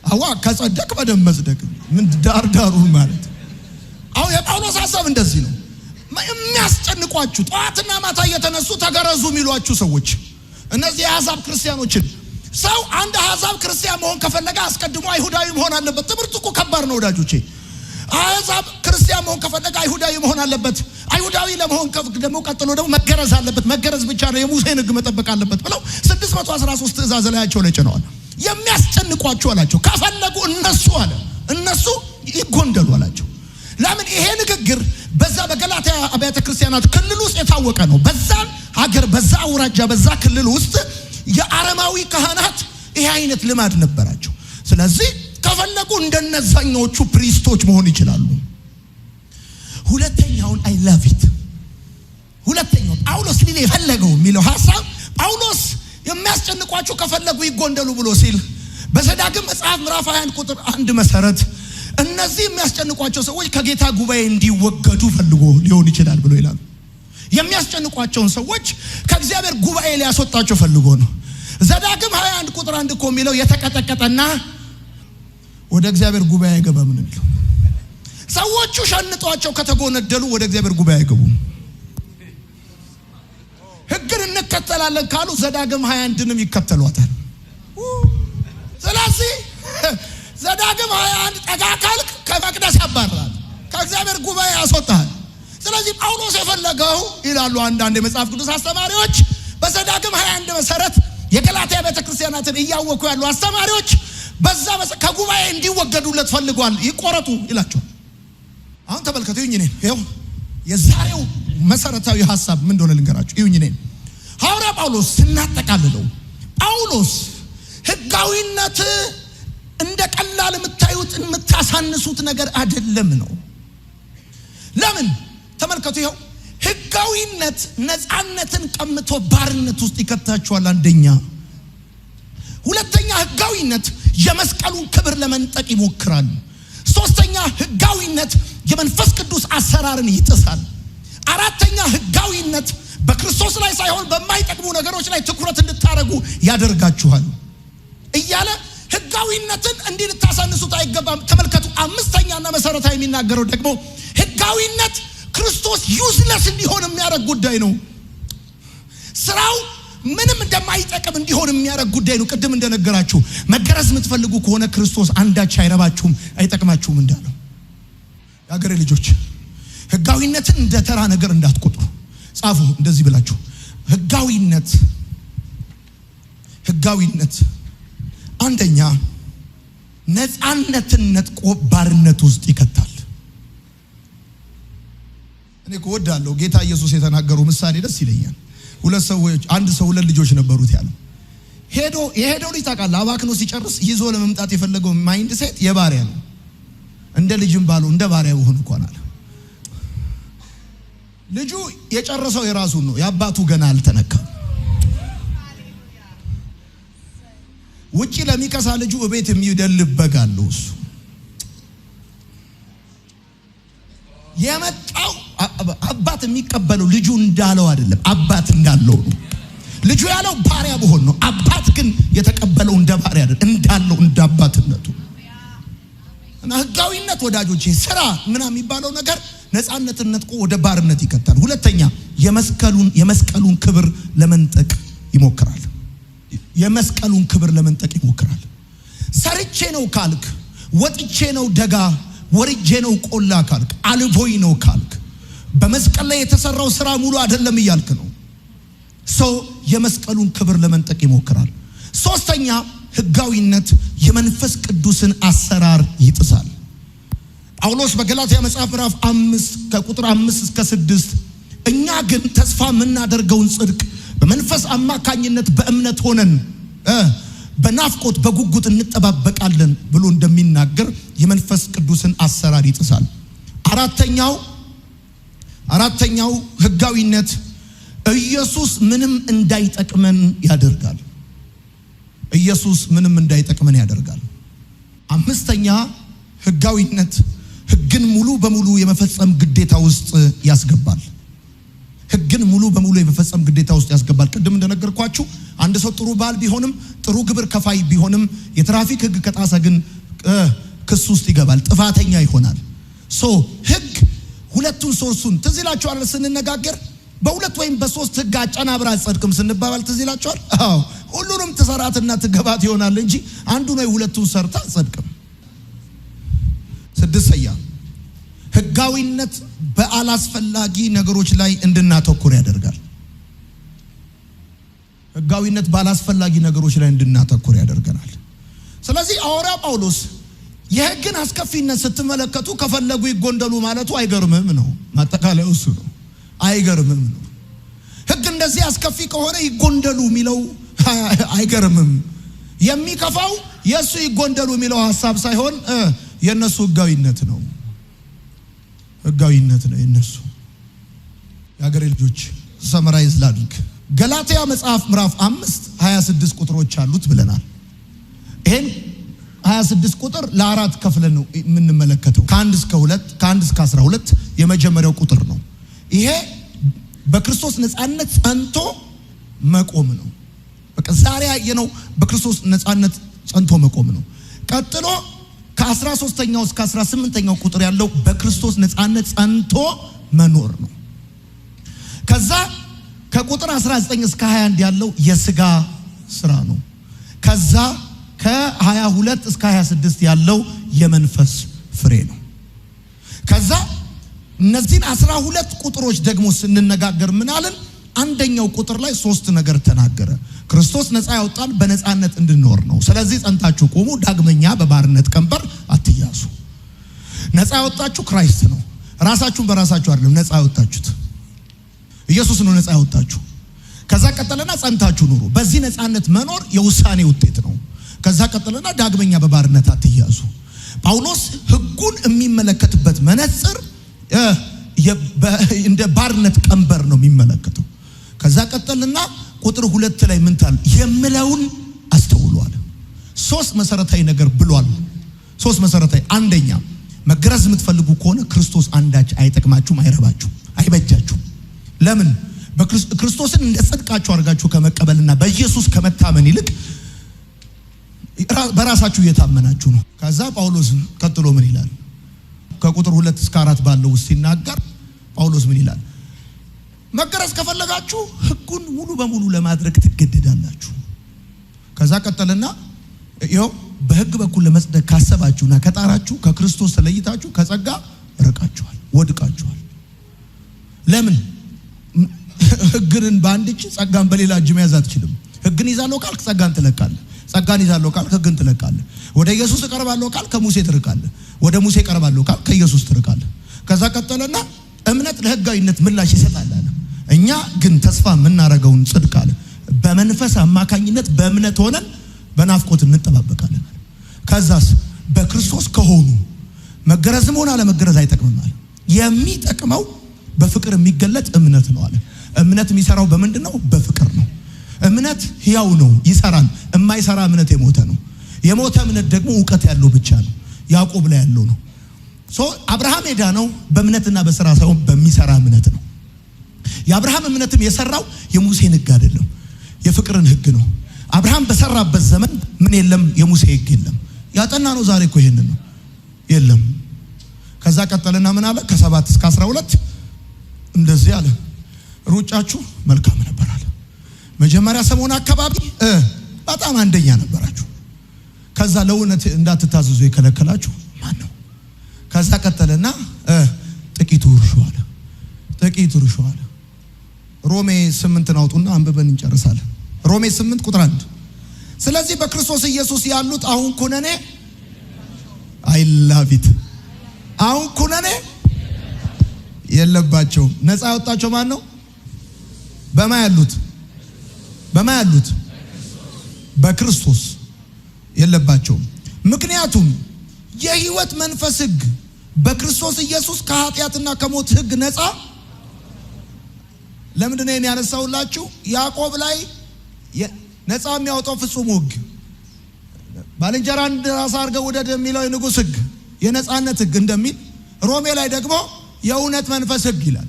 አዋ ከጸደቅ በደንብ መጽደቅ ምን ዳርዳሩ ማለት። አሁን የጳውሎስ ሐሳብ እንደዚህ ነው። የሚያስጨንቋችሁ ጠዋትና ማታ እየተነሱ ተገረዙ የሚሏችሁ ሰዎች፣ እነዚህ የአሕዛብ ክርስቲያኖችን ሰው አንድ አሕዛብ ክርስቲያን መሆን ከፈለገ አስቀድሞ አይሁዳዊ መሆን አለበት። ትምህርቱ እኮ ከባድ ነው ወዳጆቼ። አሕዛብ ክርስቲያን መሆን ከፈለገ አይሁዳዊ መሆን አለበት። አይሁዳዊ ለመሆን ደግሞ ቀጥሎ ደግሞ መገረዝ አለበት። መገረዝ ብቻ ነው፣ የሙሴን ሕግ መጠበቅ አለበት ብለው 613 ትእዛዝ ላያቸው ላይ ጭነዋል። የሚያስጨንቋችሁ አላቸው ከፈለጉ እነሱ ይጎንደሉ አላቸው። ለምን? ይሄ ንግግር በዛ በገላትያ አብያተ ክርስቲያናት ክልል ውስጥ የታወቀ ነው። በዛ ሀገር በዛ አውራጃ በዛ ክልል ውስጥ የአረማዊ ካህናት ይሄ አይነት ልማድ ነበራቸው። ስለዚህ ከፈለጉ እንደነዛኞቹ ፕሪስቶች መሆን ይችላሉ። ሁለተኛውን አይ ላቭ ኢት ሁለተኛው ጳውሎስ ሊል የፈለገው የሚለው ሐሳብ ጳውሎስ የሚያስጨንቋቸው ከፈለጉ ይጎንደሉ ብሎ ሲል በዘዳግም መጽሐፍ ምዕራፍ 21 ቁጥር 1 መሰረት እነዚህ የሚያስጨንቋቸው ሰዎች ከጌታ ጉባኤ እንዲወገዱ ፈልጎ ሊሆን ይችላል ብሎ ይላል። የሚያስጨንቋቸውን ሰዎች ከእግዚአብሔር ጉባኤ ሊያስወጣቸው ፈልጎ ነው። ዘዳግም 21 ቁጥር 1 እኮ የሚለው የተቀጠቀጠና ወደ እግዚአብሔር ጉባኤ አይገባም ነው የሚለው። ሰዎቹ ሸንጧቸው ከተጎነደሉ ወደ እግዚአብሔር ጉባኤ አይገቡም። ሕግን እንከተላለን ካሉ ዘዳግም 21ንም ይከተሏታል። ስለዚህ ዘዳግም 21 ጠጋ ካልክ ከመቅደስ ያባራል፣ ከእግዚአብሔር ጉባኤ ያስወጣል። ስለዚህ ጳውሎስ የፈለገው ይላሉ አንዳንድ የመጽሐፍ ቅዱስ አስተማሪዎች በዘዳግም 21 መሰረት የገላትያ ቤተክርስቲያናትን እያወቁ ያሉ አስተማሪዎች በዛ ከጉባኤ እንዲወገዱለት ፈልጓል። ይቆረጡ ይላቸዋል። አሁን ተመልከቱ። ይሁን እኔ ይኸው የዛሬው መሰረታዊ ሐሳብ ምን እንደሆነ ልንገራችሁ። ይሁን እኔ ሐዋርያ ጳውሎስ ስናጠቃልለው ጳውሎስ ሕጋዊነት እንደ ቀላል የምታዩት የምታሳንሱት ነገር አይደለም ነው። ለምን ተመልከቱ። ይኸው ሕጋዊነት ነፃነትን ቀምቶ ባርነት ውስጥ ይከታችኋል። አንደኛ። ሁለተኛ ሕጋዊነት የመስቀሉን ክብር ለመንጠቅ ይሞክራል። ሶስተኛ ሕጋዊነት የመንፈስ ቅዱስ አሰራርን ይጥሳል። አራተኛ ሕጋዊነት በክርስቶስ ላይ ሳይሆን በማይጠቅሙ ነገሮች ላይ ትኩረት እንድታረጉ ያደርጋችኋል እያለ ሕጋዊነትን እንዲህ ልታሳንሱት አይገባም። ተመልከቱ። አምስተኛና መሰረታዊ የሚናገረው ደግሞ ሕጋዊነት ክርስቶስ ዩዝለስ እንዲሆን የሚያደርግ ጉዳይ ነው። ስራው ምንም እንደማይጠቅም እንዲሆን የሚያደርግ ጉዳይ ነው። ቅድም እንደነገራችሁ መገረዝ የምትፈልጉ ከሆነ ክርስቶስ አንዳች አይረባችሁም አይጠቅማችሁም እንዳለው የአገሬ ልጆች ሕጋዊነትን እንደ ተራ ነገር እንዳትቆጥሩ። ጻፉ እንደዚህ ብላችሁ ሕጋዊነት አንደኛ ነፃነትን ነጥቆ ባርነት ውስጥ ይከታል። እኔ እወዳለሁ ጌታ ኢየሱስ የተናገረው ምሳሌ ደስ ይለኛል። አንድ ሰው ሁለት ልጆች ነበሩት ያለው የሄደው ልጅ ታውቃለህ፣ አባክኖ ሲጨርስ ይዞ ለመምጣት የፈለገው ማይንድ ሴት የባሪያ ነው። እንደ ልጅም ባሉ እንደ ባሪያ ሆኖ እንኳን አለ። ልጁ የጨረሰው የራሱን ነው፣ የአባቱ ገና አልተነካም። ውጪ ለሚከሳ ልጁ እቤት የሚደልበጋለው እሱ የመጣው አባት የሚቀበለው ልጁ እንዳለው አይደለም፣ አባት እንዳለው ነው። ልጁ ያለው ባሪያ በሆን ነው። አባት ግን የተቀበለው እንደ ባሪያ አይደለም፣ እንዳለው እንደ አባትነቱ። እና ሕጋዊነት ወዳጆቼ ስራ ምናምን የሚባለው ነገር ነፃነትን ነጥቆ ወደ ባርነት ይከታል። ሁለተኛ የመስቀሉን ክብር ለመንጠቅ ይሞክራል። የመስቀሉን ክብር ለመንጠቅ ይሞክራል። ሰርቼ ነው ካልክ፣ ወጥቼ ነው ደጋ ወርጄ ነው ቆላ ካልክ፣ አልቦይ ነው ካልክ በመስቀል ላይ የተሰራው ስራ ሙሉ አይደለም እያልክ ነው። ሰው የመስቀሉን ክብር ለመንጠቅ ይሞክራል። ሶስተኛ ሕጋዊነት የመንፈስ ቅዱስን አሰራር ይጥሳል። ጳውሎስ በገላትያ መጽሐፍ ምዕራፍ 5 ከቁጥር 5 እስከ 6 እኛ ግን ተስፋ የምናደርገውን ጽድቅ በመንፈስ አማካኝነት በእምነት ሆነን በናፍቆት በጉጉት እንጠባበቃለን ብሎ እንደሚናገር የመንፈስ ቅዱስን አሰራር ይጥሳል። አራተኛው ሕጋዊነት ኢየሱስ ምንም እንዳይጠቅመን ያደርጋል። አምስተኛ ሕጋዊነት ሕግን ሙሉ በሙሉ የመፈጸም ግዴታ ውስጥ ያስገባል። ቅድም እንደነገርኳችሁ አንድ ሰው ጥሩ ባል ቢሆንም ጥሩ ግብር ከፋይ ቢሆንም የትራፊክ ሕግ ከጣሰ ግን ክስ ውስጥ ይገባል፣ ጥፋተኛ ይሆናል። ሕግ ሁለቱን ሶስቱን ትዝ ይላችኋል ስንነጋገር በሁለት ወይም በሶስት ሕግ አጨናብራ አጸድቅም ስንባባል ትዝ ይላችኋል። ሁሉንም ትሰራትና ትገባት ይሆናል እንጂ አንዱን ወይ ሁለቱን ሰርታ አጸድቅም። ስድስተኛ ሕጋዊነት በአላስፈላጊ ነገሮች ላይ እንድናተኩር ያደርጋል። ያደርገናል። ስለዚህ ሐዋርያ ጳውሎስ የሕግን አስከፊነት ስትመለከቱ ከፈለጉ ይጎንደሉ ማለቱ አይገርምም ነው። ማጠቃለያው እሱ ነው። አይገርምም ነው። ሕግ እንደዚህ አስከፊ ከሆነ ይጎንደሉ የሚለው አይገርምም። የሚከፋው የሱ ይጎንደሉ የሚለው ሐሳብ ሳይሆን የነሱ ሕጋዊነት ነው። ሕጋዊነት ነው የነሱ። የአገሬ ልጆች ሰመራይዝ ላድርግ። ገላትያ መጽሐፍ ምዕራፍ 5 26 ቁጥሮች አሉት ብለናል። ይሄን 26 ቁጥር ለአራት ከፍለን ነው የምንመለከተው። ከ1 እስከ 2 ከ1 እስከ 12 የመጀመሪያው ቁጥር ነው። ይሄ በክርስቶስ ነፃነት ጸንቶ መቆም ነው። በቃ ዛሬ ያየነው በክርስቶስ ነፃነት ጸንቶ መቆም ነው። ቀጥሎ ከ13ኛው እስከ 18ኛው ቁጥር ያለው በክርስቶስ ነፃነት ጸንቶ መኖር ነው። ከዛ ከቁጥር 19 እስከ 21 ያለው የሥጋ ስራ ነው። ከዛ ከ22 እስከ 26 ያለው የመንፈስ ፍሬ ነው። ከዛ እነዚህን 12 ቁጥሮች ደግሞ ስንነጋገር ምን አለን? አንደኛው ቁጥር ላይ 3 ነገር ተናገረ። ክርስቶስ ነፃ ያወጣን በነፃነት እንድንኖር ነው። ስለዚህ ጸንታችሁ ቆሙ፣ ዳግመኛ በባርነት ቀንበር አትያዙ። ነፃ ያወጣችሁ ክራይስት ነው። ራሳችሁን በራሳችሁ አይደለም ነፃ ያወጣችሁት፣ ኢየሱስ ነው ነፃ ያወጣችሁ። ከዛ ቀጠለና ጸንታችሁ ኑሩ። በዚህ ነፃነት መኖር የውሳኔ ውጤት ነው። ከዛ ቀጠለና ዳግመኛ በባርነት አትያዙ። ጳውሎስ ሕጉን የሚመለከትበት መነጽር እንደ ባርነት ቀንበር ነው የሚመለከተው። ከዛ ቀጠልና ቁጥር 2 ላይ ምን ታል የምለውን አስተውሏል። 3 መሰረታዊ ነገር ብሏል። 3 መሰረታዊ። አንደኛ መገረዝ የምትፈልጉ ከሆነ ክርስቶስ አንዳች አይጠቅማችሁም፣ አይረባችሁም፣ አይበጃችሁም። ለምን? ክርስቶስን እንደ ጽድቃችሁ አድርጋችሁ ከመቀበልና በኢየሱስ ከመታመን ይልቅ በራሳችሁ እየታመናችሁ ነው። ከዛ ጳውሎስ ቀጥሎ ምን ይላል? ከቁጥር 2 እስከ 4 ባለው ውስጥ ሲናገር ጳውሎስ ምን ይላል? መገረዝ ከፈለጋችሁ ሕጉን ሙሉ በሙሉ ለማድረግ ትገደዳላችሁ። ከዛ ቀጠልና ይኸው በሕግ በኩል ለመጽደቅ ካሰባችሁና ከጣራችሁ ከክርስቶስ ተለይታችሁ ከጸጋ ርቃችኋል፣ ወድቃችኋል። ለምን? ሕግን በአንድ እጅ ጸጋን በሌላ እጅ መያዝ አትችልም። ሕግን ይዛለሁ ካልክ ጸጋን ትለቃለህ። ጸጋን ይዛለሁ ካልክ ሕግን ትለቃለህ። ወደ ኢየሱስ እቀርባለሁ ካልክ ከሙሴ ትርቃለህ። ወደ ሙሴ እቀርባለሁ ካልክ ከኢየሱስ ትርቃለህ። ከዛ ቀጠለና እምነት ለሕጋዊነት ምላሽ ይሰጣል አለ። እኛ ግን ተስፋ የምናደርገውን ጽድቅ አለ በመንፈስ አማካኝነት በእምነት ሆነን በናፍቆት እንጠባበቃለን። ከዛስ በክርስቶስ ከሆኑ መገረዝም ሆነ አለመገረዝ አይጠቅምም አለ። የሚጠቅመው በፍቅር የሚገለጥ እምነት ነው አለ። እምነት የሚሰራው በምንድን ነው? በፍቅር ነው። እምነት ሕያው ነው፣ ይሰራል። የማይሰራ እምነት የሞተ ነው። የሞተ እምነት ደግሞ እውቀት ያለው ብቻ ነው። ያዕቆብ ላይ ያለው ነው። አብርሃም የዳነው በእምነትና በስራ ሳይሆን በሚሰራ እምነት ነው። የአብርሃም እምነትም የሰራው የሙሴን ሕግ አይደለም፣ የፍቅርን ሕግ ነው። አብርሃም በሰራበት ዘመን ምን የለም? የሙሴ ሕግ የለም። ያጠና ነው ዛሬ እኮ ይሄንን ነው የለም። ከዛ ቀጠልና ምን አለ? ከ7 እስከ 12 እንደዚህ አለ። ሩጫችሁ መልካም ነበር አለ። መጀመሪያ ሰሞን አካባቢ በጣም አንደኛ ነበራችሁ። ከዛ ለእውነት እንዳትታዘዙ የከለከላችሁ ማን ነው? ከዛ ቀጠለና ጥቂቱ እርሾ አለ። ጥቂቱ እርሾ አለ። ሮሜ 8 አውጡና አንብበን እንጨርሳለን። ሮሜ 8 ቁጥር 1 ስለዚህ በክርስቶስ ኢየሱስ ያሉት አሁን ኩነኔ አይላቪት አሁን ኩነኔ የለባቸው። ነፃ ያወጣቸው ማን ነው? በማ ያሉት በክርስቶስ የለባቸውም። ምክንያቱም የሕይወት መንፈስ ሕግ በክርስቶስ ኢየሱስ ከኃጢአትና ከሞት ሕግ ነፃ። ለምንድን ነው ያነሳውላችሁ? ያዕቆብ ላይ ነፃ የሚያወጣው ፍጹም ሕግ ባልንጀራን እንደ ራስህ አድርገህ ውደድ የሚለው የንጉሥ ሕግ የነፃነት ሕግ እንደሚል ሮሜ ላይ ደግሞ የእውነት መንፈስ ሕግ ይላል።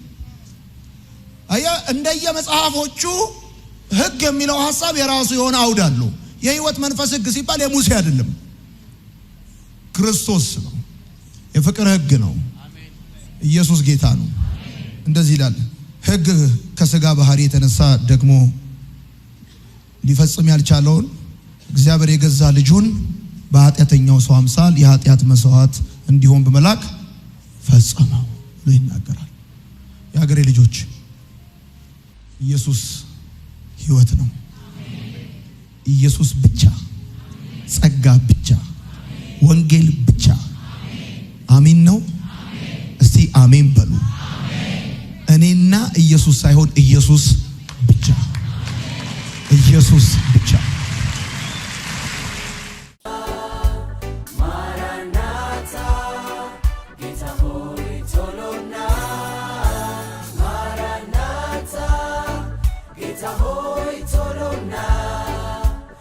እንደየ መጽሐፎቹ ሕግ የሚለው ሐሳብ የራሱ የሆነ አውድ አለው። የሕይወት መንፈስ ሕግ ሲባል የሙሴ አይደለም፣ ክርስቶስ ነው። የፍቅር ሕግ ነው። ኢየሱስ ጌታ ነው። እንደዚህ ይላል፣ ሕግ ከሥጋ ባህሪ የተነሳ ደግሞ ሊፈጽም ያልቻለውን እግዚአብሔር የገዛ ልጁን በኃጢአተኛው ሰው አምሳል የኃጢአት መስዋዕት እንዲሆን በመላክ ፈጸመው ብሎ ይናገራል። የሀገሬ ልጆች ኢየሱስ ሕይወት ነው። ኢየሱስ ብቻ፣ ጸጋ ብቻ፣ ወንጌል ብቻ። አሜን ነው። እስቲ አሜን በሉ። ኢየሱስ ሳይሆን ኢየሱስ ብቻ፣ ኢየሱስ ብቻ። ጌታ ሆይ ቶሎና